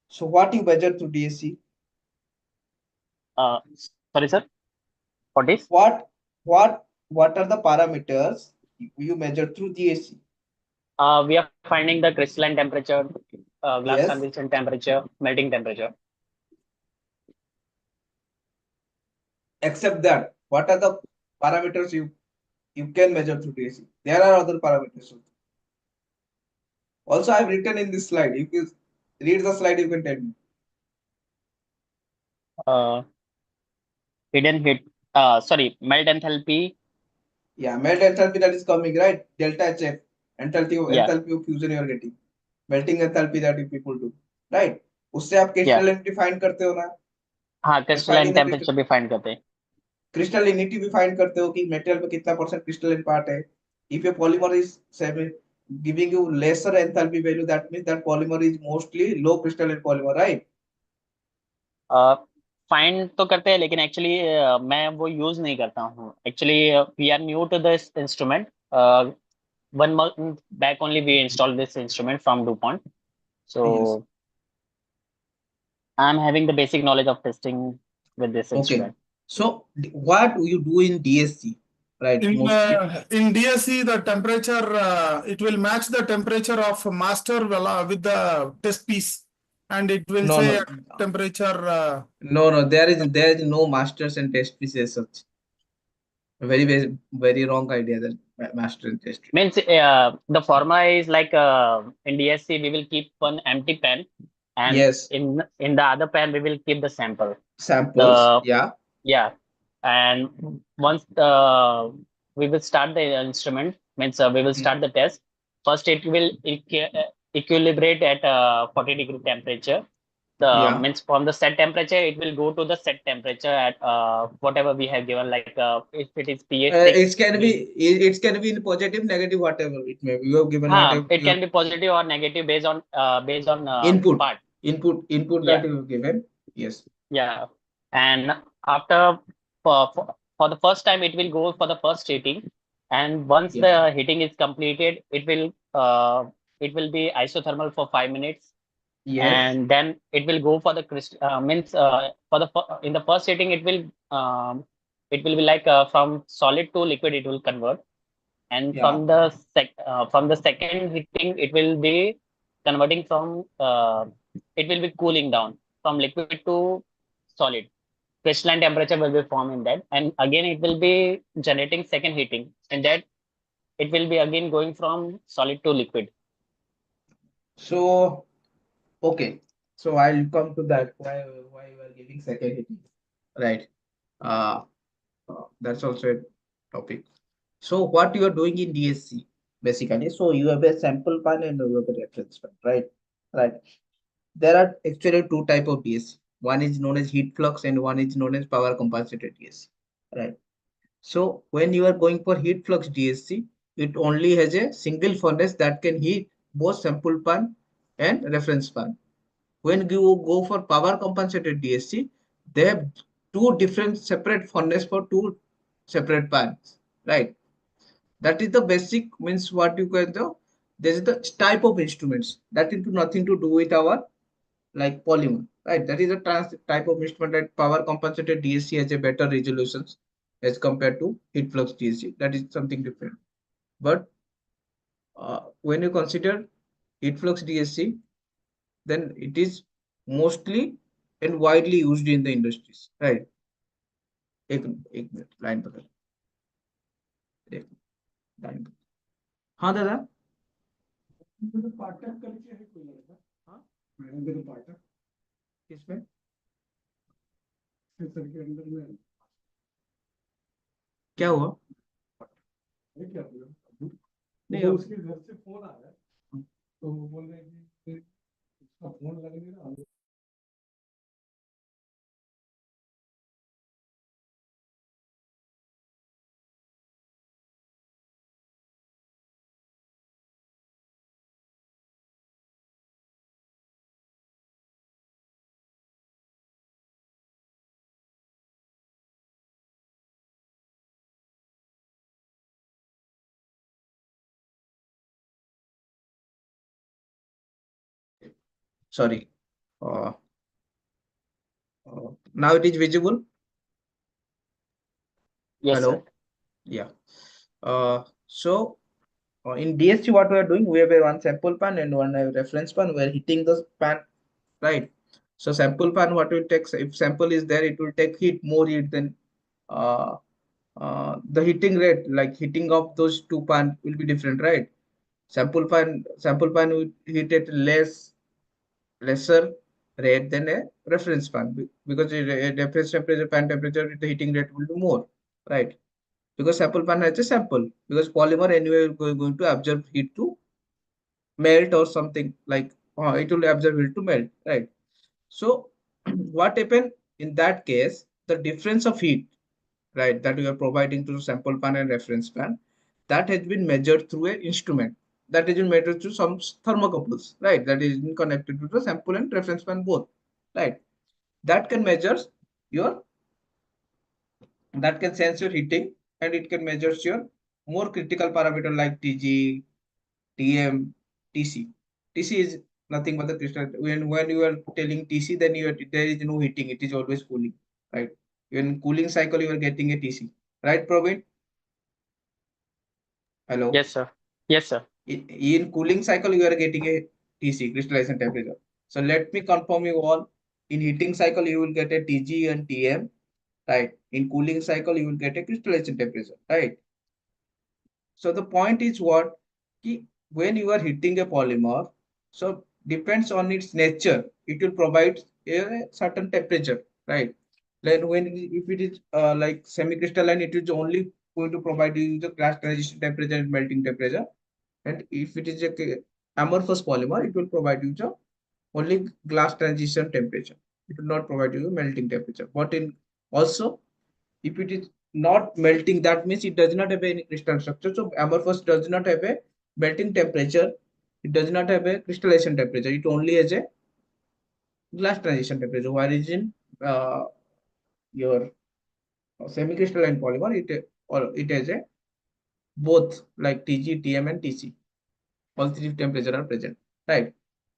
So what you measure through DSC? Uh, Sorry, sir. What is? What are the parameters you measure through DSC? We are finding the crystalline temperature, glass Yes. transition temperature, melting temperature. Except that, what are the parameters you can measure through DSC? There are other parameters. Also, I've written in this slide. If you read the slide, you can tell me. Uh, Hidden heat. Sorry, melt enthalpy. Yeah, melt enthalpy that is coming, right? Delta HF, Yeah, enthalpy of fusion you are getting. Melting enthalpy that you people do, right? उससे आप yeah. crystallinity find करते हो ना? हाँ, Just finding crystalline the crystal temperature भी find करते हैं. crystallinity भी find करते हो कि मेटेरियल में कितना परसेंट crystalline part है. If your polymer is giving you lesser enthalpy value, that means that polymer is mostly low crystalline polymer, right? Find तो करते हैं, लेकिन एक्चुअली मैं वो यूज नहीं करता हूँ. Actually we are new to this instrument. 1 month back only we installed this instrument from DuPont. So Yes. I'm having the basic knowledge of testing with this Okay. instrument. So what you do in DSC, right? Mostly. In DSC, the temperature, it will match the temperature of master with the test piece, and it will No, say no, temperature. no. There is no masters and test pieces such. Very wrong idea that master and test. Means the formula is like in DSC we will keep one empty pen, and Yes, in the other pen we will keep the sample. samples. The Yeah, Yeah, and once we will start the instrument, means we will mm, start the test. First, it will equilibrate at 40-degree temperature. The yeah. means from the set temperature, it will go to the set temperature at whatever we have given. Like if it is pH six, It can be in positive, negative, whatever it may be. You have given whatever it you have can be positive or negative based on input, part. input that Yeah. you have given. Yes. Yeah, and after for the first time, it will go for the first heating, and once Yeah. the heating is completed, it will be isothermal for 5 minutes, Yes. and then it will go for the means for the in the first heating it will be like from solid to liquid it will convert, and Yeah. from the second heating it will be converting from it will be cooling down from liquid to solid. Crystalline temperature will be formed in that, and again it will be generating second heating, and that it will be again going from solid to liquid. So okay. So I'll come to that. Why you are giving second heating, right? Uh, that's also a topic. So what you are doing in DSC basically? So you have a sample pan and you have a reference pan, right? Right. There are actually two type of DSC. One is known as heat flux and one is known as power compensated DSC, right? So when you are going for heat flux DSC, it only has a single furnace that can heat both sample pan and reference pan. When you go for power compensated DSC, they have two different separate furnace for two separate pans, right? That is the basic means what you can do. There is the type of instruments that is nothing to do with our like polymer, right? That is a type of instrument that power compensated DSC has a better resolutions as compared to heat flux DSC. That is something different. But when you consider heat flux DSC, then it is mostly and widely used in the industries, right? एक minute line पकड़ एक line हाँ दादा पाठक करके है कोई लड़का, हाँ महेंद्र पाठक, किसमें सर के अंदर में क्या हुआ है क्या हुआ? नहीं वो अब उसके घर से फोन आ रहा है, तो वो बोल रहे हैं कि उसका फोन लगने ना, sorry uh, now it is visible. Yes, sir. Hello. Yeah. So in DSC, what we are doing, we have a one sample pan and one reference pan. We are heating the pan, right? So sample pan, what will take, if sample is there, it will take heat, more heat than uh, the heating rate, like heating of those two pan will be different, right? Sample pan will heat at lesser rate than a reference pan because a reference temperature, pan temperature, the heating rate will be more, right? Because sample pan has a sample because polymer anyway going to absorb heat to melt or something like it will absorb heat to melt, right? So what happened in that case, the difference of heat, right, that we are providing to the sample pan and reference pan, that has been measured through an instrument that has been measured through some thermocouples, right, that is connected to the sample and reference pan both, right? That can measure your, that can sense your heating, and it can measure your more critical parameter like TG, TM, TC. TC is nothing but the crystal. When you are telling TC, then there is no heating. It is always cooling, right? In cooling cycle, you are getting a TC, right, Praveen? Hello. Yes, sir. Yes, sir. In cooling cycle, you are getting a TC, crystallization temperature. So let me confirm you all. In heating cycle, you will get a TG and TM, right? In cooling cycle, you will get a crystallization temperature, right? So the point is what? Ki when you are heating a polymer, so depends on its nature, it will provide a certain temperature, right? Like when if it is like semi-crystalline, it is only going to provide you the glass transition temperature and melting temperature. And if it is a amorphous polymer, it will provide you the only glass transition temperature. It will not provide you the melting temperature. But in also if it is not melting, that means it does not have any crystal structure. So amorphous does not have a melting temperature. It does not have a crystallization temperature. It only has a glass transition temperature. Whereas in your semi-crystalline polymer, it has a both like TG, TM, and TC. All three temperature are present. Right.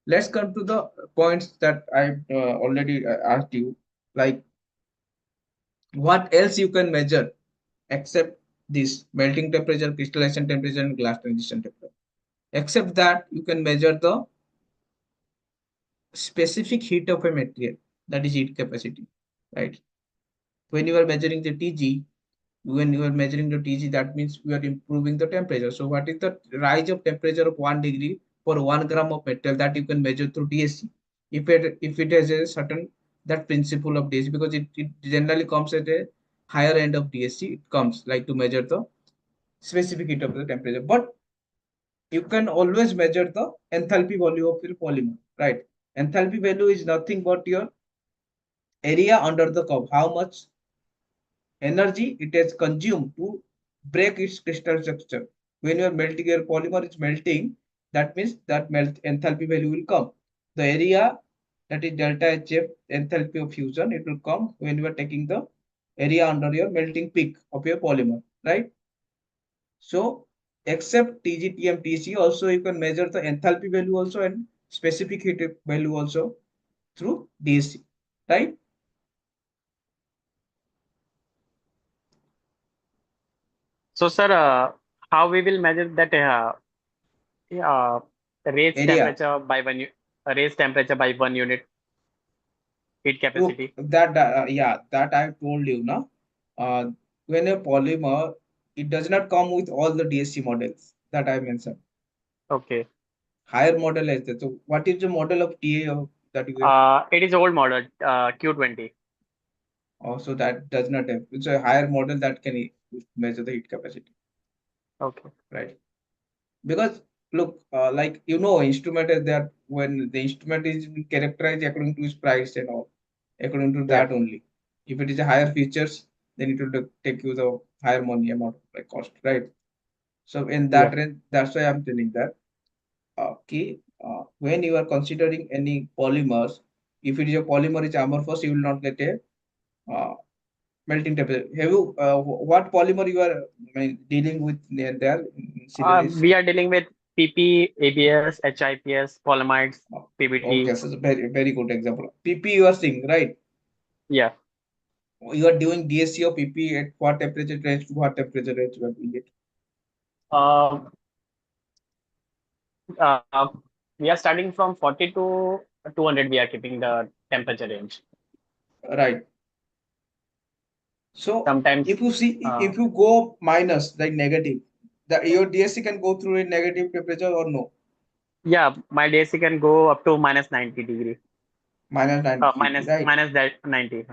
Let's come to the points that I already asked you. Like What else you can measure except this melting temperature, crystallization temperature, and glass transition temperature? Except that, you can measure the specific heat of a material, that is heat capacity, right? When you are measuring the TG, when you are measuring the TG, that means we are improving the temperature. So what is the rise of temperature of 1 degree for 1 gram of metal, that you can measure through DSC? If it has a certain that principle of DSC, because it generally comes at a higher end of DSC, it comes like to measure the specific heat of the temperature. But you can always measure the enthalpy value of your polymer, right? Enthalpy value is nothing but your area under the curve, how much energy it has consumed to break its crystal structure. When you are melting your polymer, is melting, that means that melt enthalpy value will come. The area, that is delta HF enthalpy of fusion, it will come when you are taking the area under your melting peak of your polymer, right? So except TG, TC, also you can measure the enthalpy value also and specific heat value also through DSC, right? So, sir, how we will measure that uh, raise Area. temperature by raise temperature by 1 unit heat Look, capacity? yeah, that I told you now. Uh, when a polymer, it does not come with all the DSC models that I mentioned. Okay. Higher model is there. So what is the model of TA that you get? It is old model, Q20. Also, that does not have. It's a higher model that can measure the heat capacity, Okay. right? Because look, like instrument is there, when the instrument is characterized according to its price and all, according to Yeah. that only. If it is a higher features, then it will take you the higher money amount, like cost, right? So in Yeah. that range, that's why I'm telling that. Okay, when you are considering any polymers, if it is a polymer is amorphous, you will not get a melting temperature. Have you what polymer you are, I mean, dealing with there in syllabus? We are dealing with PP, ABS, HIPS, polymers, Okay, PBT. so it's a very good example. PP you are seeing, right? Yeah. You are doing DSC of PP at what temperature range to what temperature range you are doing it. Uh, uh, we are starting from 40 to 200. We are keeping the temperature range. Right. So Sometimes, if you see, uh, if you go minus, like negative, your DSC can go through a negative temperature or no? yeah, my DC can go up to minus 90 degree. Minus 90 degree, right? Minus that 90.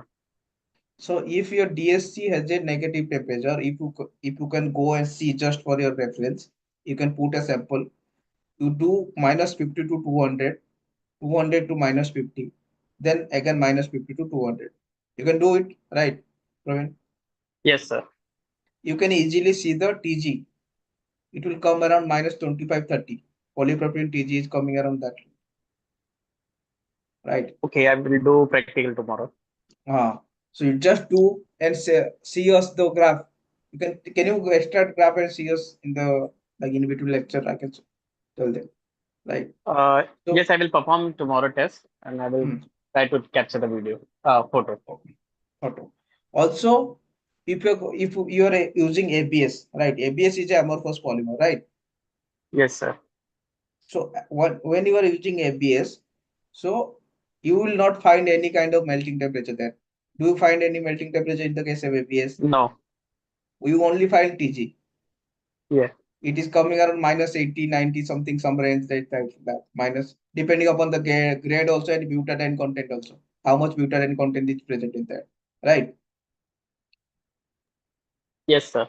So if your DSC has a negative temperature, if you can go and see just for your reference, you can put a sample. You do minus 50 to 200, 200 to minus 50, then again minus 50 to 200. You can do it, right, Praveen? Yes, sir. You can easily see the TG. It will come around minus 25, 30. Polypropylene TG is coming around that, right? Okay, I will do practical tomorrow. So you just do and see us the graph. Can you extract graph and see us in the, like, in between lecture? I can tell them, right? Yes, So I will perform tomorrow test and I will hmm, try to capture the photo. okay, photo. Also, if you are using ABS, right? ABS is a amorphous polymer, right? Yes, sir. So when you are using ABS, so you will not find any kind of melting temperature there. Do you find any melting temperature in the case of ABS? No. You only find TG. Yeah. It is coming around minus 80, 90 something, some range that minus, depending upon the grade also and butadiene content also. How much butadiene content is present in that, right? Yes, sir.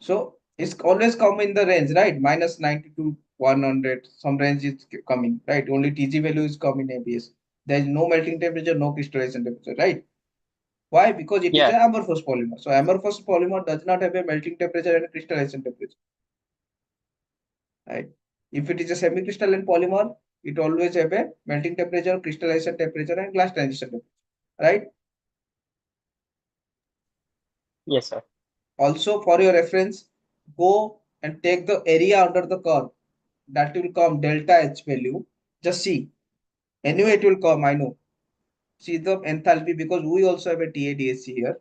So it's always come in the range, right? Minus 90 to 100, some range is coming, right? Only TG value is coming in ABS. There is no melting temperature, no crystallization temperature, right? Why? Because it is Yeah. an amorphous polymer. So amorphous polymer does not have a melting temperature and a crystallization temperature, right? If it is a semi-crystalline polymer, it always have a melting temperature, crystallization temperature, and glass transition temperature, right? Yes, sir. Also, for your reference, go and take the area under the curve. That will come delta H value. Just see. Anyway, it will come, I know. See the enthalpy, because we also have a TADSC here.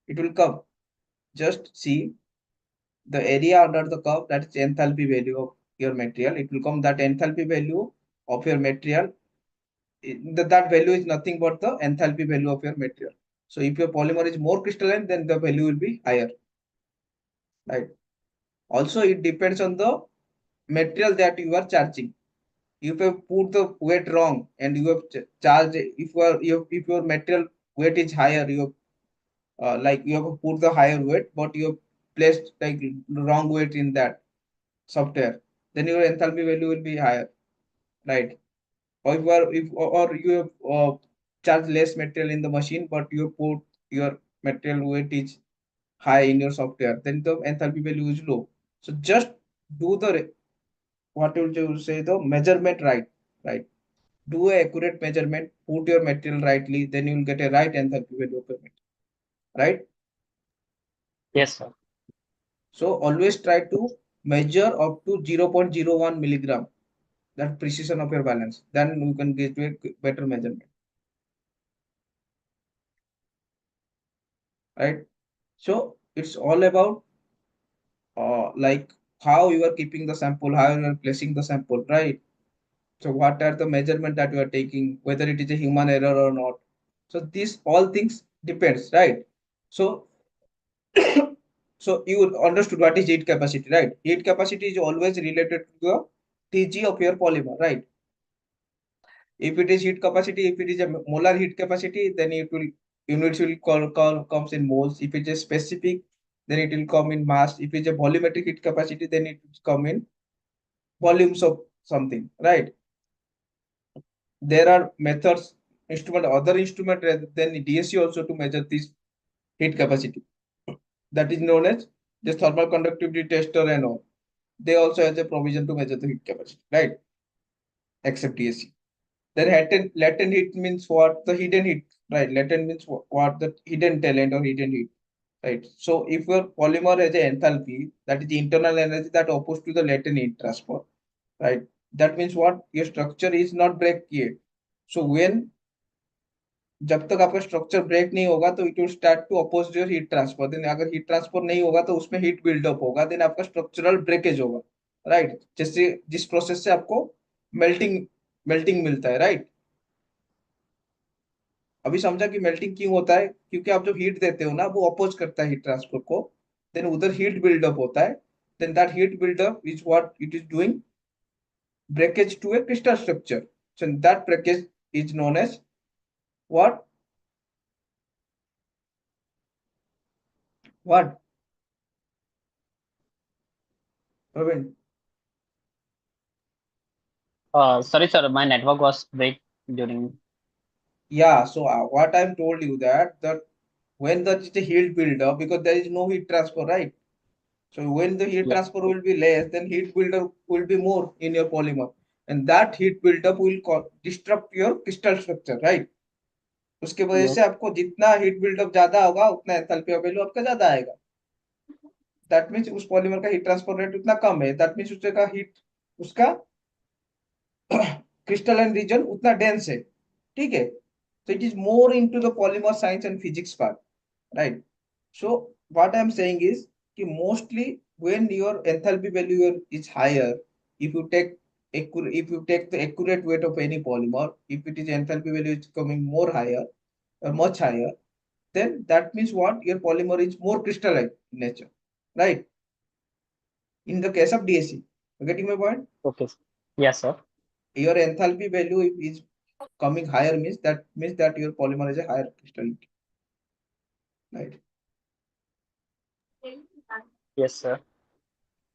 it will come. Just see the area under the curve, that is enthalpy value of your material. It will come that enthalpy value of your material. That value is nothing but the enthalpy value of your material. So if your polymer is more crystalline, then the value will be higher, right? Also, it depends on the material that you are charging. If you put the weight wrong and you have charged, if your material weight is higher, you have like you have put the higher weight, but you have placed like wrong weight in that software, then your enthalpy value will be higher, right? Or or you have charged less material in the machine, but you put your material weight is high in your software, then the enthalpy value is low. So just do the what would you say, the measurement right, right? Do a accurate measurement, put your material rightly, then you will get a right enthalpy value of your material, right? Yes, sir. So always try to measure up to 0.01 milligram, that precision of your balance. Then you can get to a better measurement, right? So it's all about like how you are keeping the sample, how you are placing the sample, right? So what are the measurement that you are taking, whether it is a human error or not. So these all things depends, right? So so you understood what is heat capacity, right? Heat capacity is always related to the Tg of your polymer, right? If it is heat capacity, if it is a molar heat capacity, then it will units will comes in moles. If it is specific, then it will come in mass. If it is a volumetric heat capacity, then it will come in volumes of something, right? There are methods, other instrument rather than DSC also to measure this heat capacity. That is known as the thermal conductivity tester and all. They also has a provision to measure the heat capacity, right? Except DSC. Then latent heat means what? The hidden heat, right? Latent means what? The hidden talent or hidden heat, right? So if your polymer has a enthalpy, that is the internal energy that opposed to the latent heat transfer, right? That means what? Your structure is not break yet. So when जब तक आपका structure break नहीं होगा तो it will start to oppose your heat transfer, then अगर heat transfer नहीं होगा तो उसमें हीट बिल्डअप होगा, देन आपका स्ट्रक्चरल ब्रेकेज होगा, राइट? जैसे जिस प्रोसेस से आपको मेल्टिंग मेल्टिंग मिलता है, राइट? अभी समझा कि मेल्टिंग क्यों होता है? क्योंकि आप जो हीट देते हो ना वो अपोज करता है हीट ट्रांसफर को, देन उधर हीट बिल्डअप होता है, then that heat buildup is what it is doing breakage to a crystal structure. So that breakage is known as what? What? Praveen? Sorry, sir, my network was break during. Yeah, so what I'm told you that when the heat build up, because there is no heat transfer, right? So when the heat Yeah. transfer will be less, then heat buildup will be more in your polymer, and that heat buildup will disrupt your crystal structure, right? उसके वजह Yes. से आपको जितना heat buildup ज्यादा होगा उतना enthalpy of value आपका ज्यादा आएगा. दैट मीन्स उस पॉलीमर का हीट ट्रांसफर रेट उतना कम है, दैट मीन्स उसका हीट उसका क्रिस्टलाइन रीजन उतना डेंस है, ठीक है? So it is more into the polymer science and physics part, right? So what I'm saying is कि mostly when your enthalpy value is higher, if you take the accurate weight of any polymer, if it is enthalpy value is coming more higher or much higher, then that means what? Your polymer is more crystalline in nature, right? In the case of DSC, you getting my point? Okay. Yes, sir. Your enthalpy value is coming higher means that your polymer is a higher crystallinity, right? Yes, sir.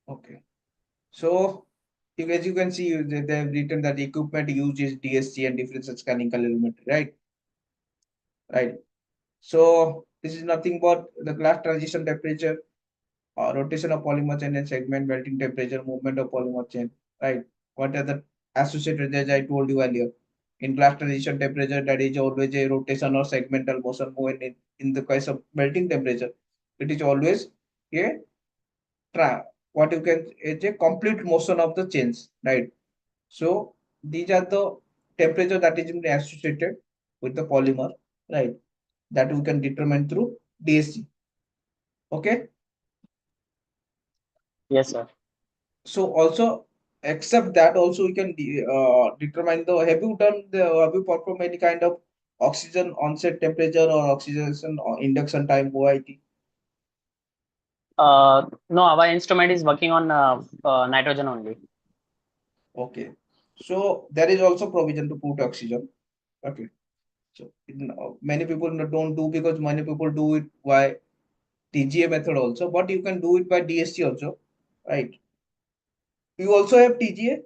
Okay. So as you can see, they have written that the equipment used is DSC and differential scanning calorimetry, right? Right. So this is nothing but the glass transition temperature, rotation of polymer chain and segment, melting temperature, movement of polymer chain, right? What are the associated, as I told you earlier? In glass transition temperature, that is always a rotation or segmental motion movement. In the case of melting temperature, it is always a what you can, it's a complete motion of the chains, right? So these are the temperature that is associated with the polymer, right? That we can determine through DSC. Okay. Yes, sir. So also, except that also we can determine the, have you performed any kind of oxygen onset temperature or oxidation or induction time, OIT? No, our instrument is working on nitrogen only. Okay. So there is also provision to put oxygen. Okay. So many people don't do, because many people do it by TGA method also, but you can do it by DSC also, right? You also have TGA?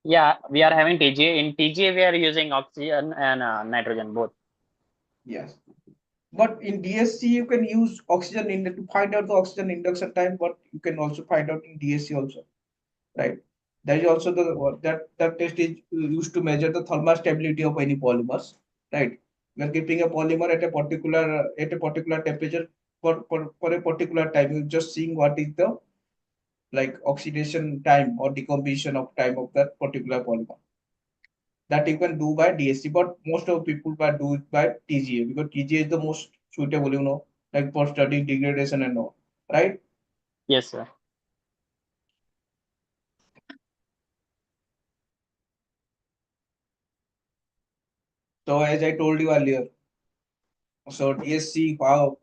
Yeah, we are having TGA. In TGA, we are using oxygen and nitrogen both. Yes. But in DSC, you can use oxygen in to find out the oxygen induction time, but you can also find out in DSC also, right? There is also that test is used to measure the thermal stability of any polymers, right? We are keeping a polymer at a particular temperature for a particular time. You're just seeing what is the like oxidation time or decomposition of time of that particular polymer. That you can do by DSC, but most of people by do it by TGA, because TGA is the most suitable, like for studying degradation and all, right? Yes, sir. So as I told you earlier, so DSC, how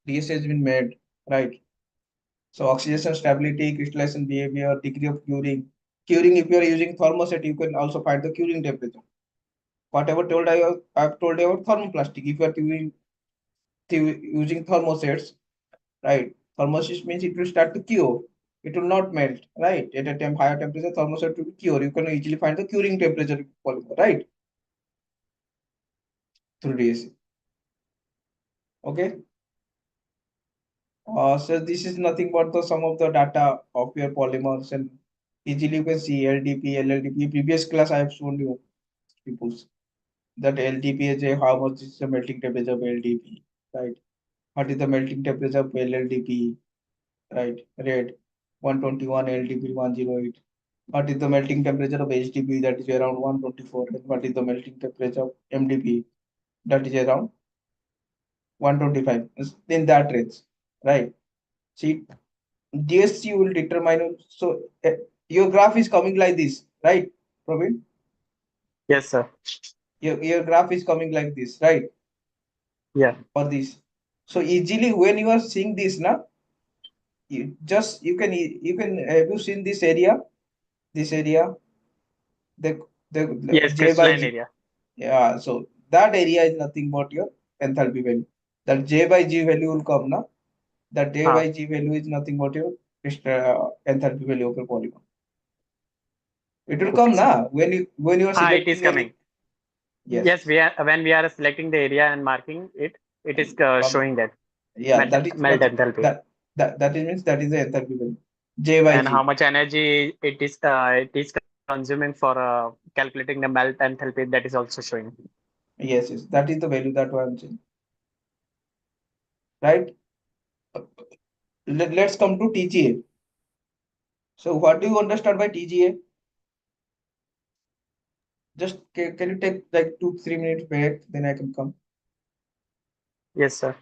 DSC has been made, right? So oxidation stability, crystallization behavior, degree of curing. Curing, if you are using thermoset, you can also find the curing temperature. Whatever I've told you about thermoplastic. If you are using thermosets, right? Thermosis means it will start to cure. It will not melt, right? At a higher temperature, thermoset will cure. You can easily find the curing temperature polymer, right? Through DSC. Okay. So this is nothing but the sum of the data of your polymers, and easily you can see LDP, LLDP. Previous class I have shown you people that LDP is a, how much is the melting temperature of LDP, right? What is the melting temperature of LLDP, right? Red 121, LDP 108. What is the melting temperature of HDP, that is around 124, and what is the melting temperature of MDP, that is around 125, in that range, right? See, DSC will determine. So your graph is coming like this, right, Praveen? Yes, sir. Your graph is coming like this, right? Yeah. For this. So easily when you are seeing this now, you can have you seen this area? This area, the Yes, J by crystalline G. area. Yeah, so that area is nothing but your enthalpy value. That J by G value will come now. That J Ah, by G value is nothing but your enthalpy value of your polygon. It will okay, come sir. now when you are Ah, it is selecting any. coming. Yes, Yes, we are when we are selecting the area and marking it, it is come. showing that Yeah, that is melt nothing. enthalpy That is means that is the enthalpy value. J by and how G. much energy it is consuming for calculating the melt enthalpy, that is also showing. Yes, yes, that is the value that I'm saying. Right? Let's come to TGA. So what do you understand by TGA? Just can you take like 2 3 minutes break, then I can come. Yes, sir.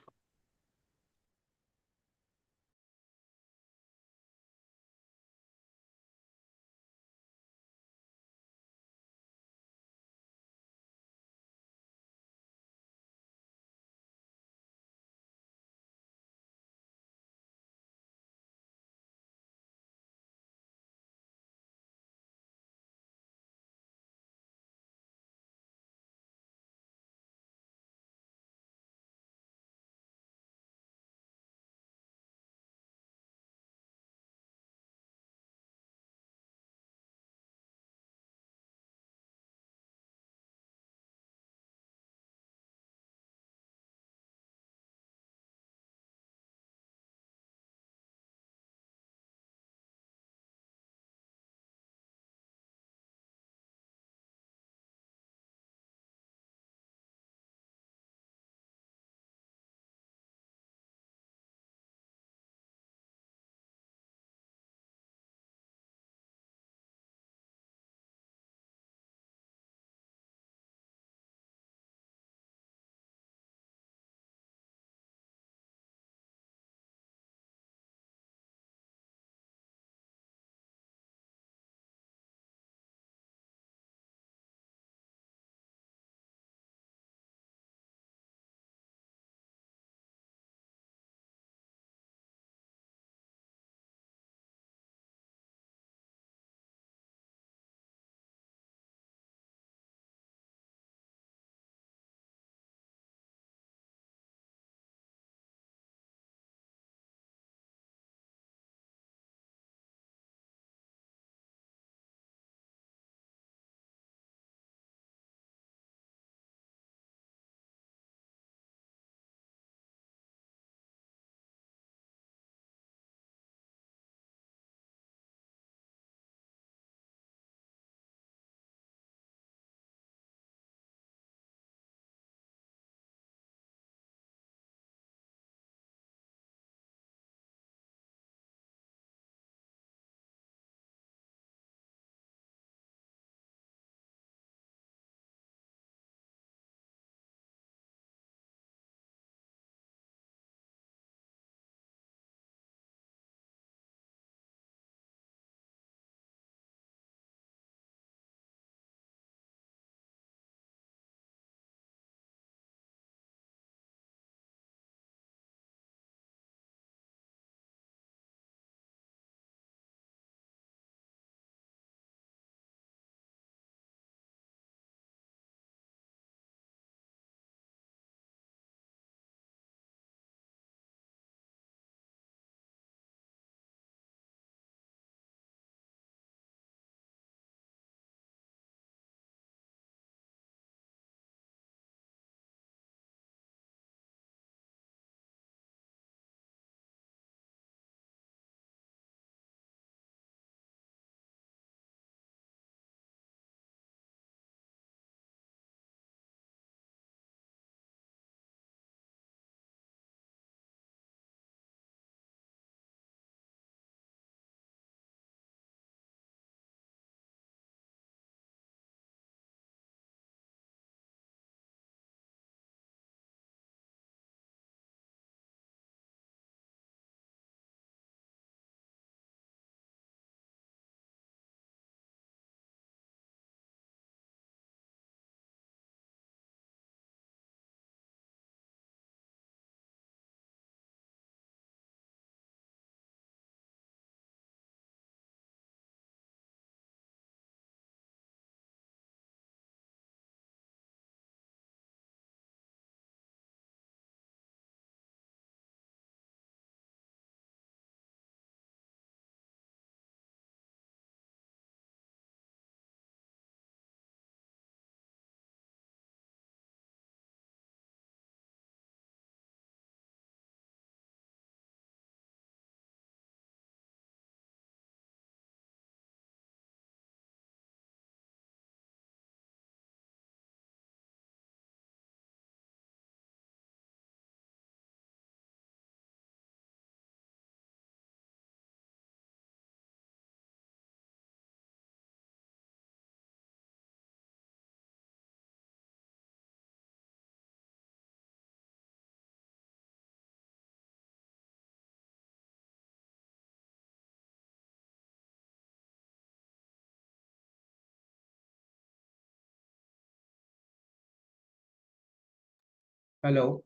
Hello,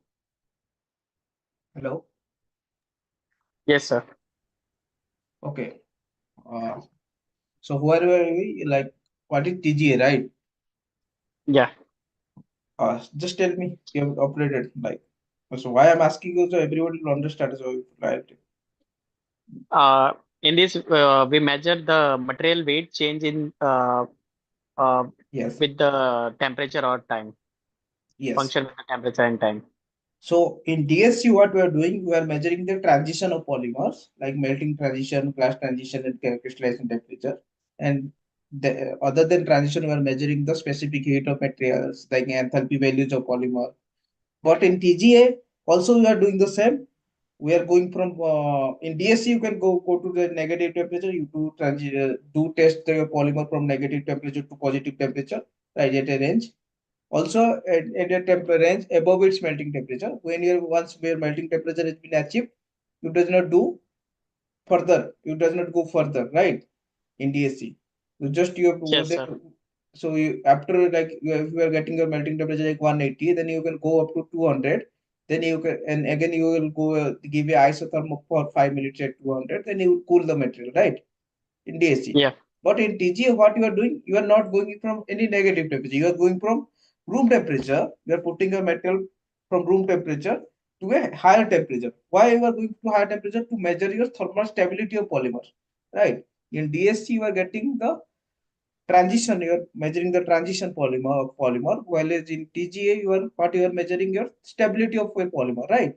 hello. Yes, sir. Okay. Uh, so where were we? Like, what is TGA, right? Yeah. Just tell me. You have updated. Like, so why I'm asking you, so everybody will understand. So, right? Uh, in this, we measure the material weight change in uh, Yes. with the temperature or time. Yes. Function with the temperature and time. So in DSC, what we are doing, we are measuring the transition of polymers, like melting transition, glass transition, and crystallization temperature. And other than transition, we are measuring the specific heat of materials, like enthalpy values of polymer. But in TGA, also we are doing the same. We are going from in DSC, you can go to the negative temperature. You do test the polymer from negative temperature to positive temperature, right, at a range. Also, at a range above its melting temperature, when you once where melting temperature has been achieved, you does not do further. You does not go further, right? In DSC, you just you have to go Yes, there. sir. So you, after like if you are getting your melting temperature like 180, then you can go up to 200. Then you can, and again you will go give a isotherm for 5 minutes at 200. Then you will cool the material, right? In DSC. Yeah. But in TGA, what you are doing, you are not going from any negative temperature. You are going from room temperature. You are putting a metal from room temperature to a higher temperature. Why you are going to higher temperature? To measure your thermal stability of polymer, right? In DSC, you are getting the transition. You are measuring the transition polymer. While as in TGA, you are measuring your stability of a polymer, right?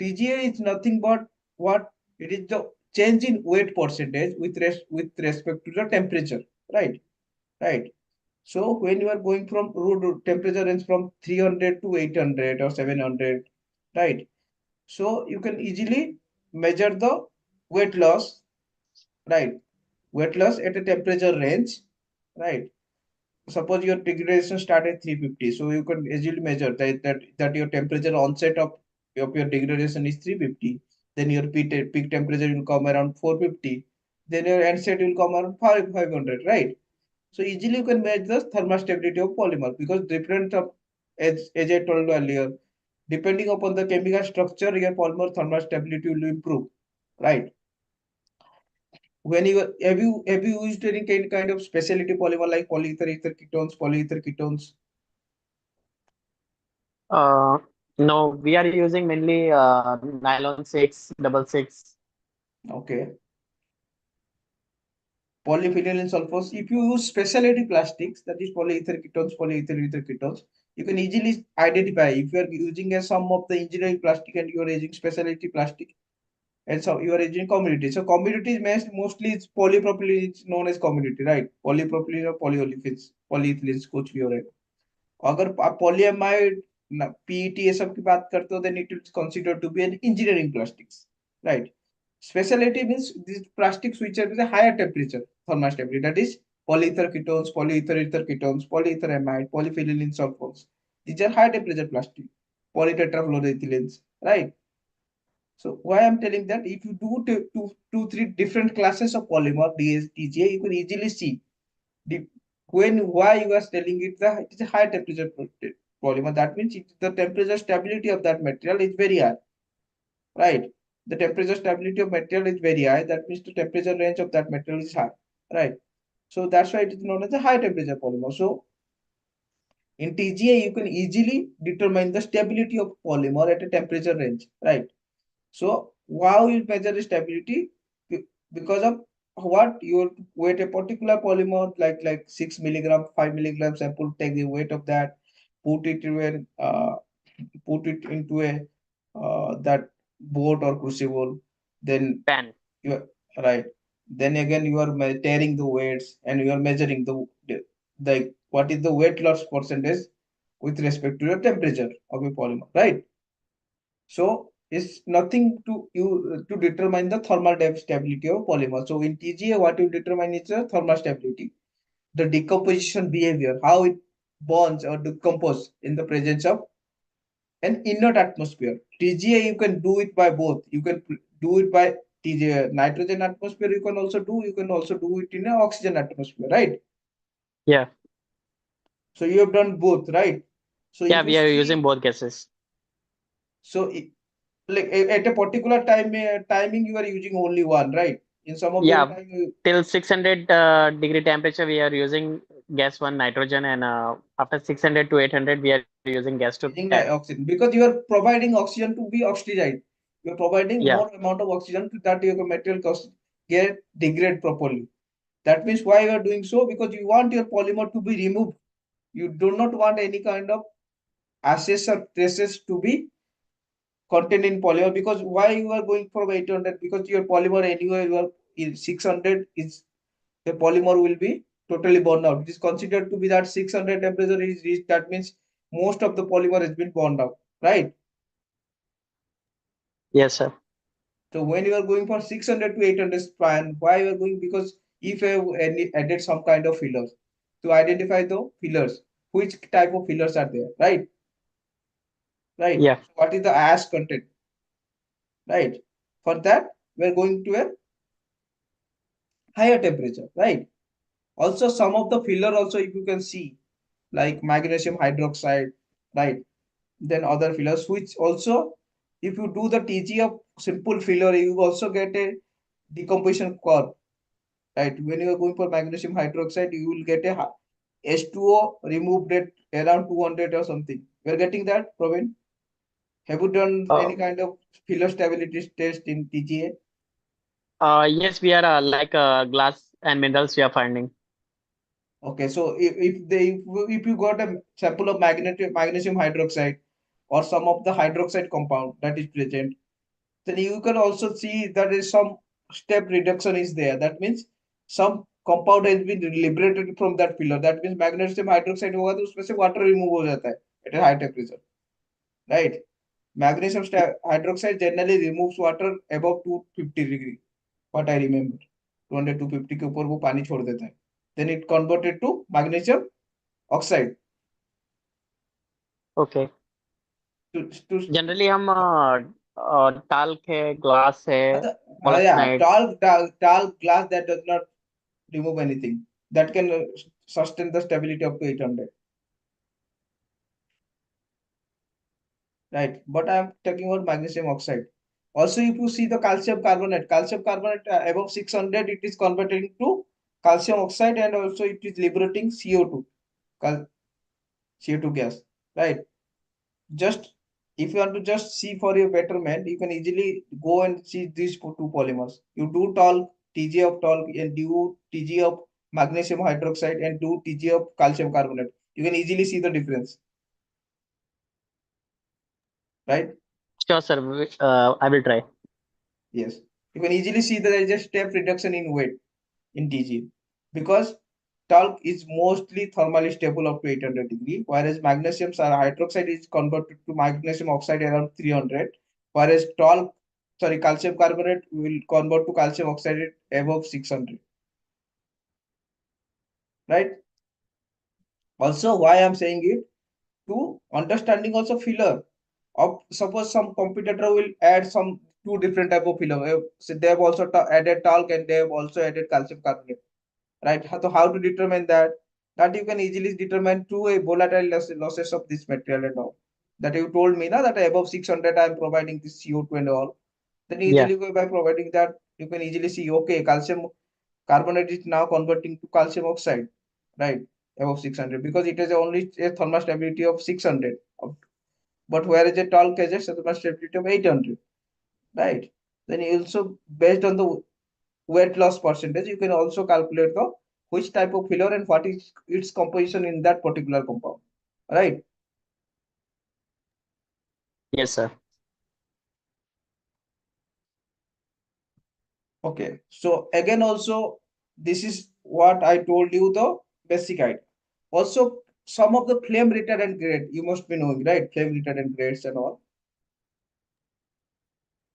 TGA is nothing but what it is the change in weight percentage with respect to the temperature, right? Right. So when you are going from room temperature range from 300 to 800 or 700, right? So you can easily measure the weight loss, right? Weight loss at a temperature range, right? Suppose your degradation start at 350, so you can easily measure that your temperature onset of your degradation is 350. Then your peak temperature will come around 450. Then your end set will come around 500, right? So easily you can measure the thermal stability of polymer, because different of, as I told you earlier, depending upon the chemical structure, your polymer thermal stability will improve, right? When you used any kind of specialty polymer like polyether ketones? Uh, no, we are using mainly nylon 666. Okay. Polyphenylene sulfose. If you use specialty plastics, that is polyether ketones, you can easily identify if you are using a some of the engineering plastic and you are using specialty plastic, and so you are using commodity. So commodity is mostly it's polypropylene is known as commodity, right? Polypropylene or polyolefins, polyethylenes कुछ भी हो रहे हैं. अगर आप polyamide PET ये सब की बात करते हो, then it is considered to be an engineering plastics, right? Specialty means these plastics which are with a higher temperature thermal stability, that is polyether ketones, polyether ketones, polyethylamide, polyphenylene sulfones. These are high temperature plastic, polytetrafluoroethylenes, right? So why I'm telling that, if you do three different classes of polymer DSTGA, you can easily see the when why you are telling it is a high temperature polymer. That means the temperature stability of that material is very high, right? The temperature stability of material is very high. That means the temperature range of that material is high, right? So that's why it is known as a high temperature polymer. So in TGA, you can easily determine the stability of polymer at a temperature range, right? So how you measure stability? Because of what you weight a particular polymer like 6 milligram, 5 milligram sample, take the weight of that, put it in put it into a that boat or crucible, then Pan. you are right. Then again you are tearing the weights and you are measuring the what is the weight loss percentage with respect to the temperature of a polymer, right? So it's nothing to you to determine the thermal stability of polymer. So in TGA, what you determine is the thermal stability, the decomposition behavior, how it bonds or decompose in the presence of an inert atmosphere. TGA you can do it by both. You can do it by TGA nitrogen atmosphere. You can also do it in an oxygen atmosphere, right? Yeah. So you have done both, right? So Yeah, if you we are see using both gases. So like at a particular timing you are using only one, right? In some of the Yeah, time till 600 degree temperature, we are using gas one nitrogen, and after 600 to 800, we are using gas to using 10. the oxygen because you are providing oxygen to be oxidized. You are providing Yeah. more amount of oxygen to that your material get degrade properly. That means why you are doing so, because you want your polymer to be removed. You do not want any kind of ashes or traces to be contained in polymer, because why you are going for 800, because your polymer anyway you are in 600 is the polymer will be totally burned out. It is considered to be that 600 temperature is reached. That means most of the polymer has been burned out, right? Yes, sir. So when you are going for 600 to 800 span, why you are going? Because if you have added some kind of fillers to identify the fillers, which type of fillers are there, right? Right. Yeah. So what is the ash content, right? For that, we are going to a higher temperature, right? Also, some of the filler also, if you can see, like magnesium hydroxide, right? Then other fillers, which also, if you do the TG of simple filler, you also get a decomposition curve, right? When you are going for magnesium hydroxide, you will get a H2O removed at around 200 or something. We are getting that, Praveen? Have you done Uh, any kind of filler stability test in TGA? yes, we are like glass and minerals we are finding. Okay, so if you got a sample of magnesium hydroxide or some of the hydroxide compound that is present, then you can also see that is some step reduction is there. That means some compound has been liberated from that filler. That means magnesium hydroxide होगा तो उसमें से water remove हो जाता है at a high temperature, right? Magnesium hydroxide generally removes water above 250 degree. What I remember, 200 250 के ऊपर वो पानी छोड़ देता है. Then it converted to magnesium oxide. Okay. To generally हम टाल्क है, ग्लास है, yeah, मोलिब्डेनाइट. tall glass that does not remove anything. That can sustain the stability up to 800, right? But I'm talking about magnesium oxide. Also, if you see the calcium carbonate above 600, it is converting to calcium oxide, and also it is liberating CO2, CO2 gas, right? Just if you want to just see for your betterment, you can easily go and see these two polymers. You do talc, TG of talc, and do TG of magnesium hydroxide, and do TG of calcium carbonate. You can easily see the difference, right? Sure, sir. I will try. Yes. You can easily see that there is a step reduction in weight in TG, because talc is mostly thermally stable up to 800 degree, whereas magnesium hydroxide is converted to magnesium oxide around 300, whereas calcium carbonate will convert to calcium oxide at above 600, right? Also, why I'm saying it, to understanding also filler. Of suppose some competitor will add some two different type of filler. So they have also added talc and they have also added calcium carbonate, right? So how to determine that? That you can easily determine through a volatile losses of this material and all. That you told me na, that above 600 I am providing this CO2 and all. Then Yeah. easily by providing that, you can easily see, okay, calcium carbonate is now converting to calcium oxide, right? Above 600, because it has only a thermal stability of 600. But whereas a talc has a thermal stability of 800, right? Then you also, based on the weight loss percentage, you can also calculate the which type of filler and what is its composition in that particular compound, right? Yes, sir. Okay, so again also, this is what I told you, the basic idea. Also, some of the flame retardant grade you must be knowing, right? Flame retardant grades and all.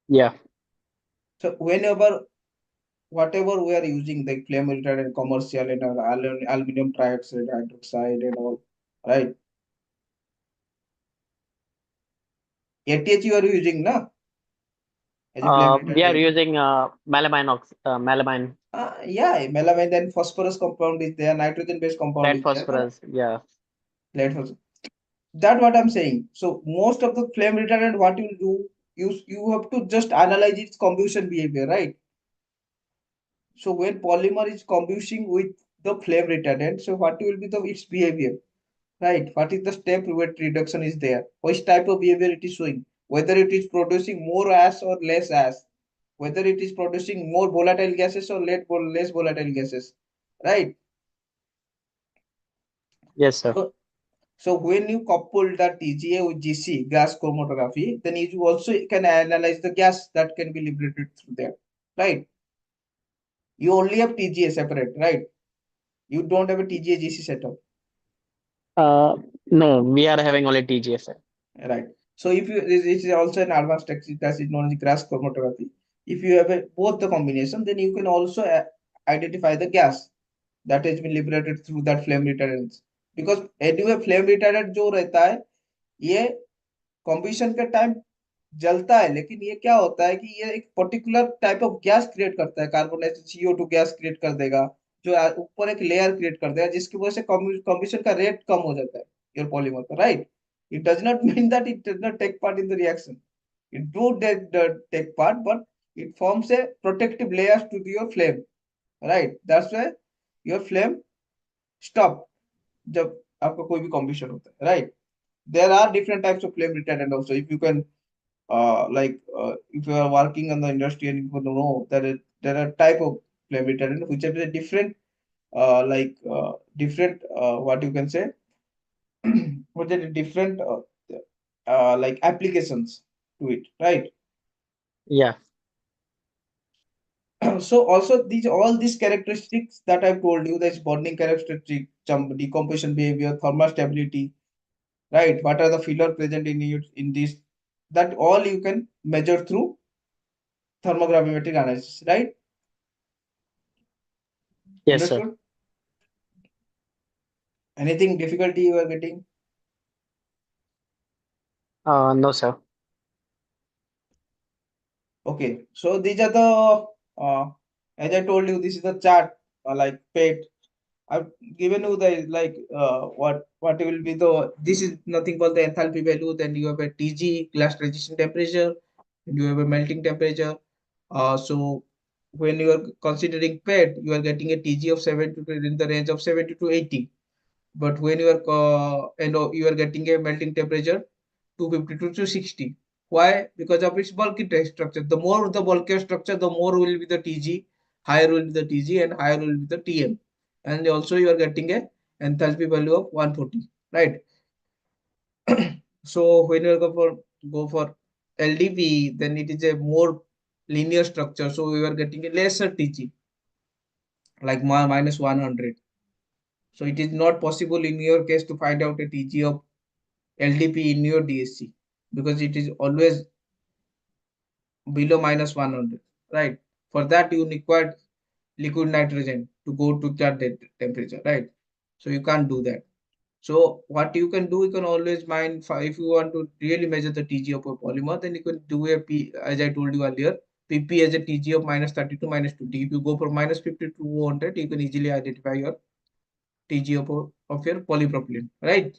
Yeah. So whenever, whatever we are using, the flame retardant commercial and all, aluminum trioxide, hydroxide and all, right? ATH you are using na, as a flame We are retardant. using melamine, Yeah, melamine, then phosphorus compound is there, nitrogen based compound lead is there, correct? phosphorus. Yeah. Lead phosphorus. That's what I'm saying. So most of the flame retardant, what you do, you have to just analyze its combustion behavior, right? So when polymer is combusting with the flame retardant, so what will be the its behavior, right? What is the step where reduction is there? Which type of behavior it is showing? Whether it is producing more ash or less ash, whether it is producing more volatile gases or less volatile gases, right? Yes, sir. So so when you couple the TGA with GC, gas chromatography, then you also can analyze the gas that can be liberated through there, right? You only have TGA separate, right? You don't have a TGA GC setup, Uh, no, we are having only TGFA. right? So if you this is also an advanced technique that is known as gas chromatography. If you have both the combination, then you can also identify the gas that has been liberated through that flame retardants. Because anyway, flame retardant जो रहता है ये combination के time जलता है, लेकिन ये क्या होता है कि ये एक particular type of gas create करता है, कार्बन CO2 गैस क्रिएट कर देगा, जो ऊपर एक लेयर क्रिएट कर देगा, जिसकी वजह से कॉम्बिशन का रेट कम हो जाता है योर पॉलीमर का, right? It does not mean that it does not take part in the reaction, it do take part, but it forms a protective layers to your flame, right? That's why your flame stop जब आपका कोई भी combination होता है, right? There are different types of flame retardant also. If you can if you are working in the industry and you know that there are type of flame retardant which have a different different what you can say what are the different like applications to it, right? Yeah. So also these all these characteristics that I've told you, that's bonding characteristic, decomposition behavior, thermal stability, right? What are the filler present in it in this, that all you can measure through thermogravimetric analysis, right? Yes, sir. Understood? Anything difficulty you are getting? No, sir. Okay, so these are the as I told you, this is the chart like PET. I've given you the what will be the, this is nothing but the enthalpy value. Then you have a TG, glass transition temperature, and you have a melting temperature. So when you are considering PET, you are getting a TG of 70 to in the range of 70 to 80. But when you are you are getting a melting temperature 250 to 260. Why? Because of its bulky structure. The more the bulkier structure, the more will be the TG, higher will be the TG, and higher will be the TM. And also you are getting a enthalpy value of 140, right? So when you go for LDV, then it is a more linear structure. So we are getting a lesser TG, like minus 100. So it is not possible in your case to find out a TG of LDP in your DSC because it is always below minus 100, right? For that, you require liquid nitrogen to go to that temperature, right? So you can't do that. So what you can do, you can always mind if you want to really measure the TG of a polymer, then you can do a P, as I told you earlier, PP as a TG of minus 30 to minus 20. If you go for minus 50 to 200, you can easily identify your TG of your polypropylene, right?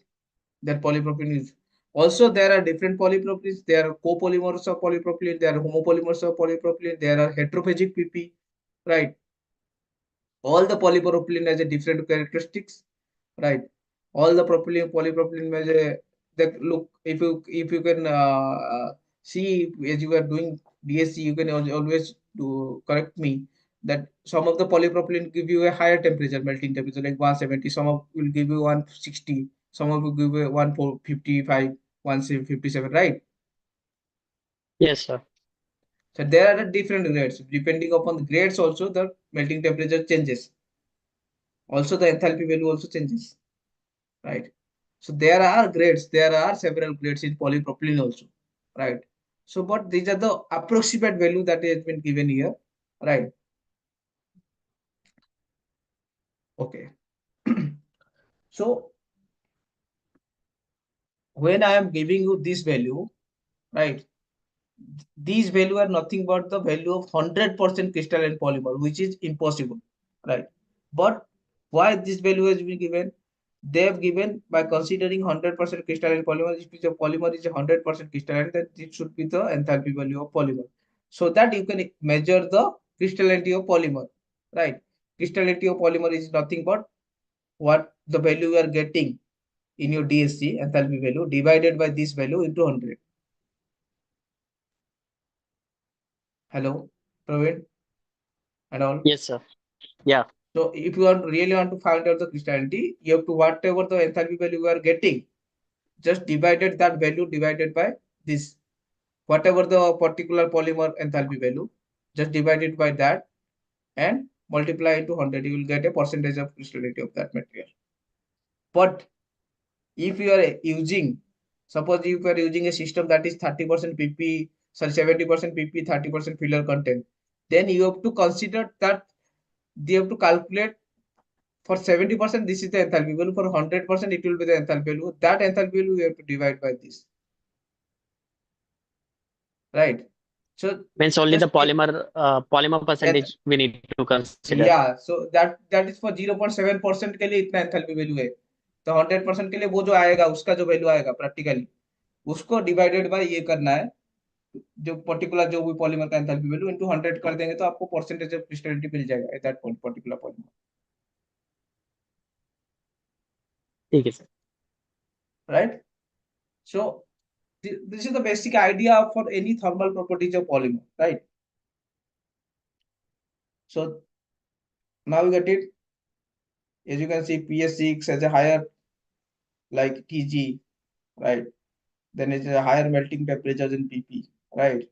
That polypropylene is. Also, there are different polypropylenes. There are copolymers of polypropylene. There are homopolymers of polypropylene. There are heterophagic PP, right? All the polypropylene has a different characteristics, right? All the polypropylene has a, that look, if you can see as you are doing DSC, you can always do correct me that some of the polypropylene give you a higher temperature, melting temperature like 170. Some of will give you 160. Some of will give you 155, 157, right? Yes, sir. So there are different grades. Depending upon the grades, also the melting temperature changes. Also, the enthalpy value also changes, right? So there are grades. There are several grades in polypropylene also, right? So, but these are the approximate value that has been given here, right? Okay. So when I am giving you this value, right? These value are nothing but the value of 100% crystalline polymer, which is impossible, right? But why this value has been given? they have given by considering 100% crystalline polymer. If the polymer is 100% crystalline, then it should be the enthalpy value of polymer, so that you can measure the crystallinity of polymer, right? Crystallinity of polymer is nothing but what the value you are getting in your DSC enthalpy value divided by this value into 100. Hello, Praveen and all. Yes, sir. Yeah. So if you really want to find out the crystallinity, you have to whatever the enthalpy value you are getting, just divided that value divided by this, whatever the particular polymer enthalpy value, just divide it by that and multiply into 100. You will get a percentage of crystallinity of that material. But if you are using, suppose if you are using a system that is 30% PP, sorry, 70% PP, 30% filler content, then you have to consider that you have to calculate for 70%, this is the enthalpy value. For 100%, it will be the enthalpy value. That enthalpy value we have to divide by this, right? So Means only the just polymer and percentage we need to consider. yeah, so that is for 0.7% के लिए इतना enthalpy value है. तो 100% के लिए वो जो आएगा उसका जो वैल्यू आएगा प्रैक्टिकली उसको डिवाइडेड बाय ये करना है, जो पर्टिकुलर जो भी पॉलीमर का एंथैल्पी वैल्यू इनटू 100 कर देंगे तो आपको परसेंटेज ऑफ क्रिस्टलिटी मिल जाएगा at that point particular polymer, ठीक है sir. Right? So this is the basic idea for any thermal properties of polymer, right? So now you get it. As you can see, PS6 has a higher like TG, right? Then it is a higher melting temperatures in PP, right?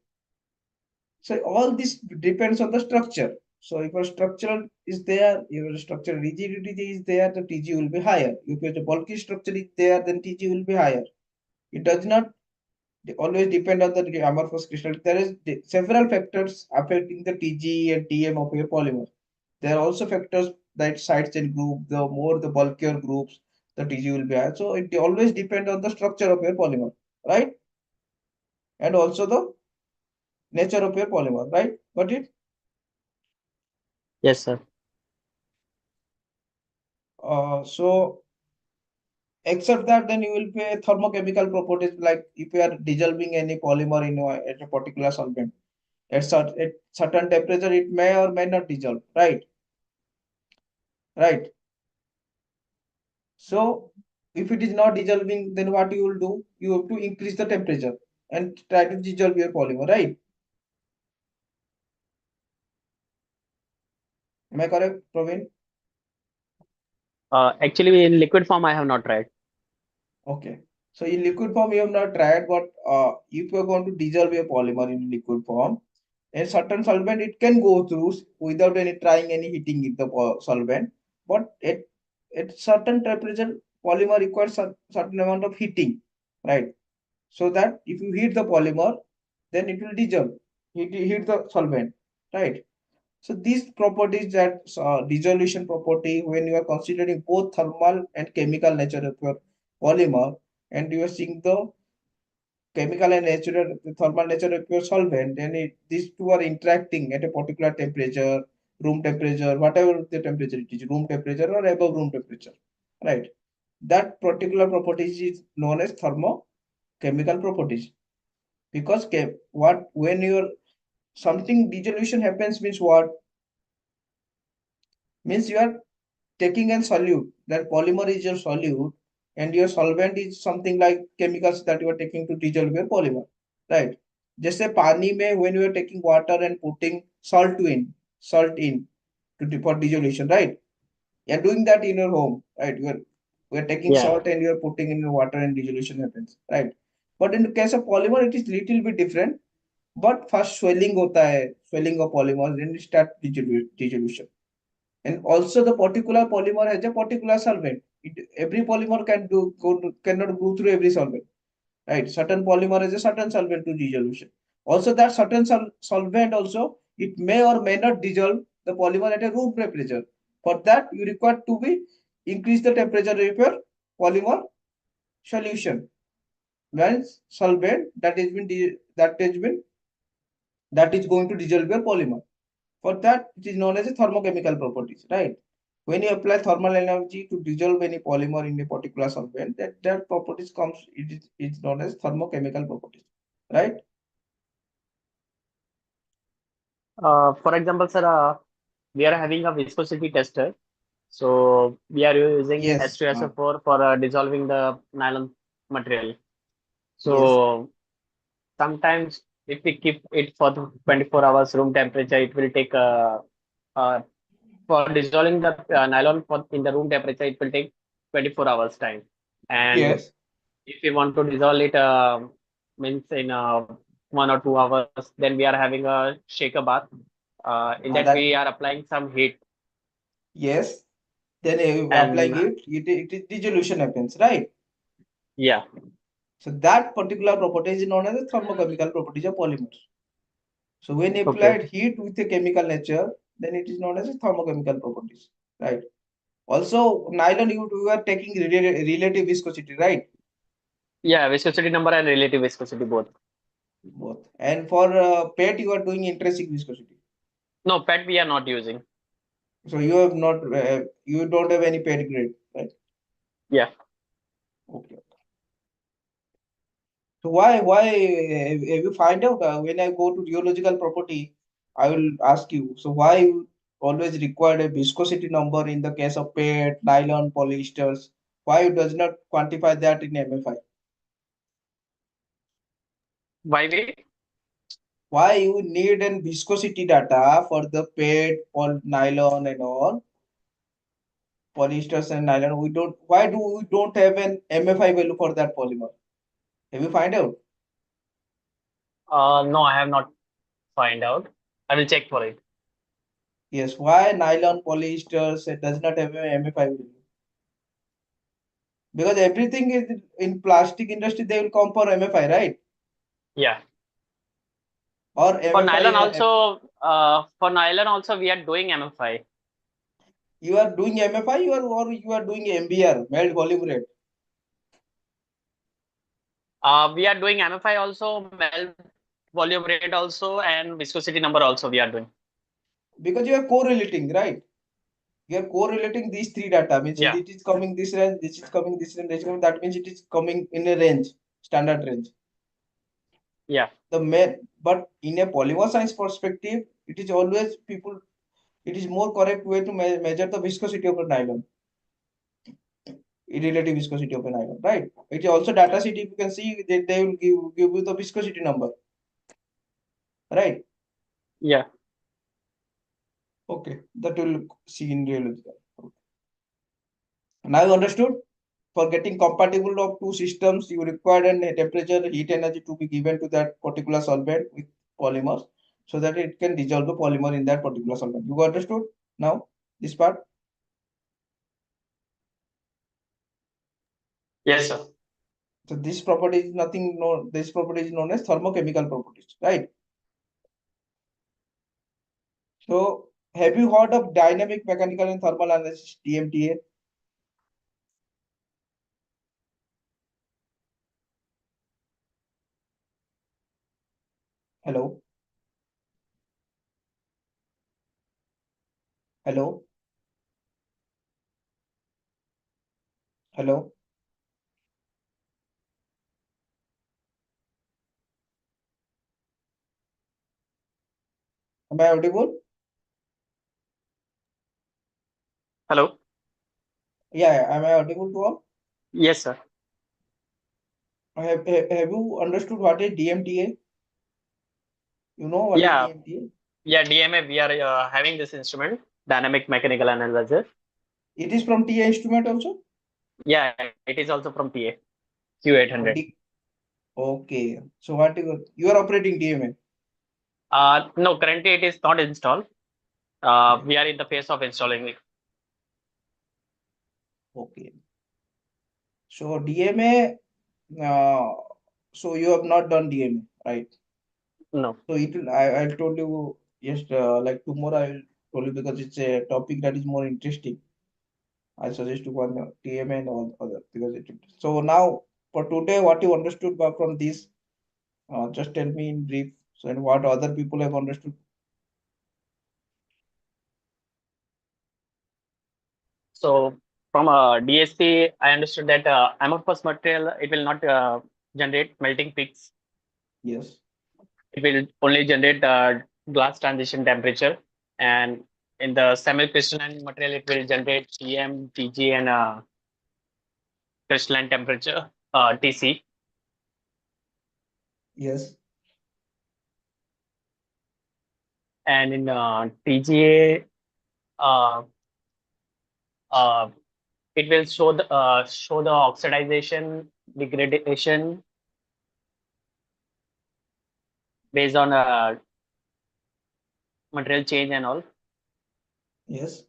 So all this depends on the structure. So if your structure is there, your structural rigidity is there, the TG will be higher. If your bulky structure is there, then TG will be higher. It does not always depend on the amorphous crystal. There is several factors affecting the TG and TM of your polymer. There are also factors that side chain group, the more the bulkier groups, the TG will be higher. So it always depends on the structure of your polymer, right? And also the nature of your polymer, right? Got it? Yes, sir. So except that, then you will pay thermochemical properties, like if you are dissolving any polymer in at a particular solvent at certain temperature, it may or may not dissolve, right? Right. So if it is not dissolving, then what you will do? You have to increase the temperature and try to dissolve your polymer, right? Am I correct, Praveen? Actually, in liquid form, I have not tried. Okay. So in liquid form, you have not tried, but if you are going to dissolve your polymer in liquid form, a certain solvent it can go through without any trying any heating in the solvent, but at certain temperature, polymer requires a certain amount of heating, right? So that if you heat the polymer, then it will dissolve, heat the solvent, right? So these properties, that dissolution property, when you are considering both thermal and chemical nature of your polymer, and you are seeing the chemical and natural, the thermal nature of your solvent, and these two are interacting at a particular temperature, room temperature, whatever the temperature it is, room temperature or above room temperature, right? That particular properties is known as thermochemical properties. Because what when your something dissolution happens means what? Means you are taking a solute, that polymer is your solute, and your solvent is something like chemicals that you are taking to dissolve your polymer, right? जैसे पानी में when you are taking water and putting salt in to for dissolution, right? You are doing that in your home, right? We are taking Yeah. salt and you are putting in your water and dissolution happens, right? But in the case of polymer, it is little bit different. But first swelling होता है, swelling of polymer, then start dissolution. And also the particular polymer has a particular solvent. Every polymer cannot go through every solvent, right? Certain polymer has a certain solvent to dissolution. Also that certain solvent also, it may or may not dissolve the polymer at a room temperature. For that you require to be increase the temperature of your polymer solution. Whereas solvent that is going to dissolve your polymer. For that, it is known as a thermochemical properties, right? when you apply thermal energy to dissolve any polymer in a particular solvent, that properties comes, it's known as thermochemical properties, right? For example, sir, we are having a viscosity tester. So we are using Yes, H2SO4 for dissolving the nylon material. yes, So sometimes if we keep it for the 24 hours room temperature, it will take uh, for dissolving the nylon for in the room temperature, it will take 24 hours time. And yes. if we want to dissolve it, means in 1 or 2 hours, then we are having a shaker bath. In that That, we are applying some heat yes. Then applying and it dissolution happens, right? yeah, So that particular property is known as the thermochemical properties of polymers. So when okay. applied heat with a chemical nature, then it is known as thermochemical properties, right? Also, nylon you are taking relative viscosity, right? Yeah, viscosity number and relative viscosity both. Both. And for PET, you are doing intrinsic viscosity. No, PET we are not using. So you have not, you don't have any PET grade, right? Yeah. Okay. So why, if you find out when I go to geological property, I will ask you. So why you always required a viscosity number in the case of PET, nylon, polyesters? Why you does not quantify that in MFI? Why we? Why you need an viscosity data for the PET or nylon and all polyesters and nylon? We don't. Why do we don't have an MFI value for that polymer? Have you find out? No, I have not find out. I will check for it. Yes. Why nylon polyesters it does not have an MFI value? Because everything is in plastic industry, they will come for MFI, right? Yeah. Or MFI, For nylon also we are doing MFI. you are doing MFI, or you are doing MBR, melt volume rate, We are doing MFI also, melt volume rate also, and viscosity number also we are doing. because you are correlating, right? You are correlating these three data, means Yeah. it is coming this range, this is coming this range, this is coming, that means it is coming in a range, standard range. Yeah. The main, but in a polymer science perspective, it is always people, it is more correct way to measure the viscosity of a nylon, relative viscosity of an nylon, right? It is also data sheet, if you can see that they will give you the viscosity number, right? Yeah. Okay, that will see in real. Now you understood? For getting compatible of two systems, you require a temperature, heat energy to be given to that particular solvent with polymers so that it can dissolve the polymer in that particular solvent. You understood now this part? Yes, sir. So this property is nothing, no, this property is known as thermochemical properties, right? So have you heard of dynamic mechanical and thermal analysis, DMTA? Hello, hello, hello. Am I audible? Hello. Yeah, am I audible to all? Yes, sir. Have you understood what is DMTA? You know what is Yeah. DMTA? Yeah. DMA. We are having this instrument, dynamic mechanical analyzer. It is from TA instrument also? Yeah, it is also from PA Q800. Okay. So what you are operating DMA? No, currently it is not installed. We are in the phase of installing it. Okay. So DMA, so you have not done DMA, right? No. So it will, I'll told you yes, like tomorrow I will told you because it's a topic that is more interesting. I suggest to one DMA and all other because it. So now for today, what you understood from this, just tell me in brief. So and what other people have understood. So from DSP, I understood that amorphous material, it will not generate melting peaks. Yes. It will only generate glass transition temperature. And in the semi-crystalline material, it will generate TM, TG, and crystalline temperature, TC. Yes. And in TGA, uh, uh, it will show the oxidization, degradation based on material change and all. Yes.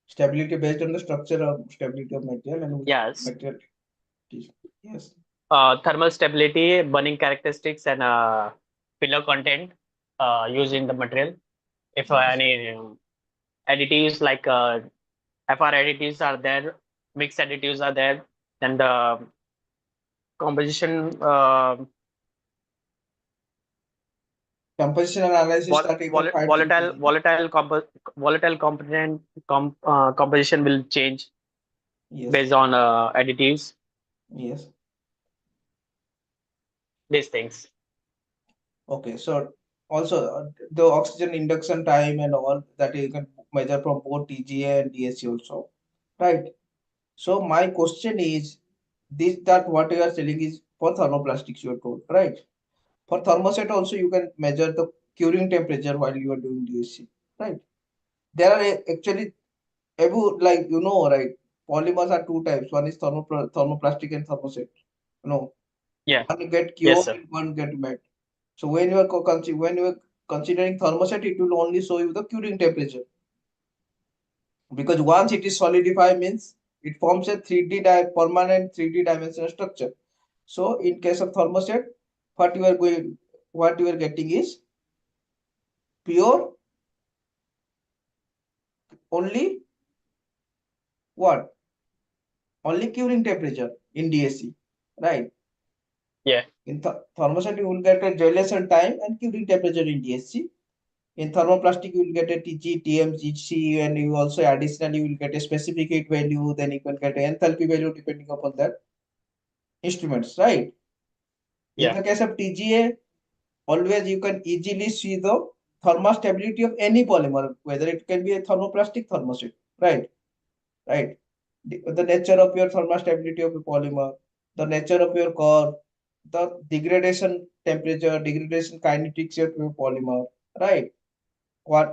Stability based on the structure of stability of material and which Yes. material it is. Yes. Thermal stability, burning characteristics, and filler content used in the material. If Yes. any additives like FR additives are there, mixed additives are there, then the composition Composition analysis that you can find through TG. volatile component composition will change Yes. based on additives, Yes. these things. Okay. So also the oxygen induction time and all that you can measure from both TGA and DSC also. Right. So my question is this that what you are selling is for thermoplastics you are told, right? For thermoset also you can measure the curing temperature while you are doing DSC, right? There are actually like you know, right? Polymers are two types. One is thermoplastic and thermoset. You know, Yeah. one get Yes, cured sir. and one get met. So when you are considering thermoset, it will only show you the curing temperature because once it is solidified means it forms a permanent 3D dimensional structure. So in case of thermoset, what you are getting is pure only what? Only curing temperature in DSC, right? Yeah. In thermoset, you will get a dilation time and curing temperature in DSC. In thermoplastic, you will get a TG, TM, GC, and you also additionally you will get a specific heat value. Then you can get an enthalpy value depending upon that instruments, right? In Yeah. the case of TGA, always you can easily see the thermostability of any polymer, whether it can be a thermoplastic thermoset, right? Right. The nature of your thermostability of a polymer, the nature of your core, the degradation temperature, degradation kinetics of your polymer, right?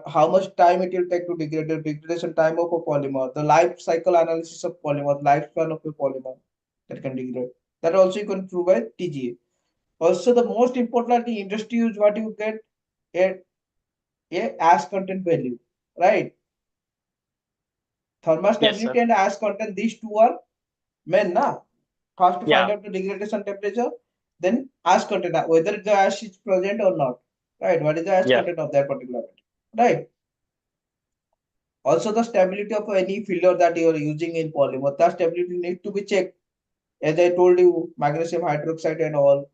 How much time it will take to degrade the degradation time of a polymer, the life cycle analysis of polymer, lifespan of a polymer that can degrade. That also you can prove by TGA. Also, the most importantly, industry use what you get a, a ash content value, right? Yes, Thermostability sir. and ash content, these two are main, na? First to find Yeah. out the degradation temperature, then ash content, whether the ash is present or not, right? What is the ash Yeah. content of that particular material, right? Also, the stability of any filler that you are using in polymer, that stability needs to be checked. As I told you, magnesium hydroxide and all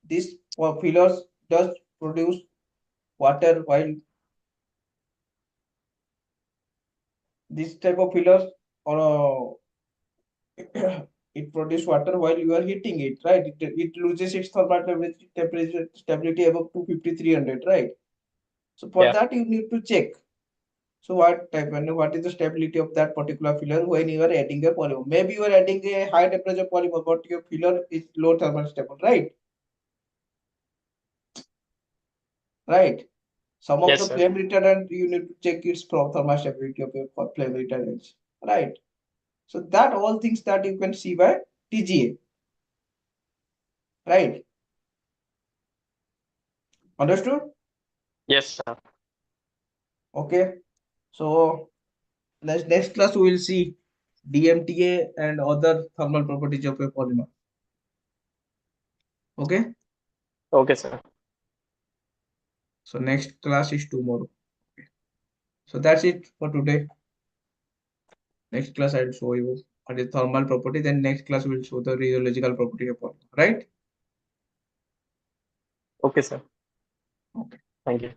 these fillers does produce water while this type of fillers or it produce water while you are heating it, right? It loses its thermal temperature stability above 250-300, right? So for Yeah. that you need to check. So what type and what is the stability of that particular filler when you are adding a polymer? Maybe you are adding a high temperature polymer, but your filler is low thermal stable, right? Right. Some of Yes, the sir. flame retardant you need to check its from thermal stability of your flame retardants, right? So that all things that you can see by TGA, right? Understood? Yes, sir. Okay. So next class we will see DMTA and other thermal properties of a polymer. Okay. Okay, sir. So next class is tomorrow. Okay. So that's it for today. Next class I'll show you what is thermal property. Then next class will show the rheological property of polymer. Right? Okay, sir. Okay. Thank you.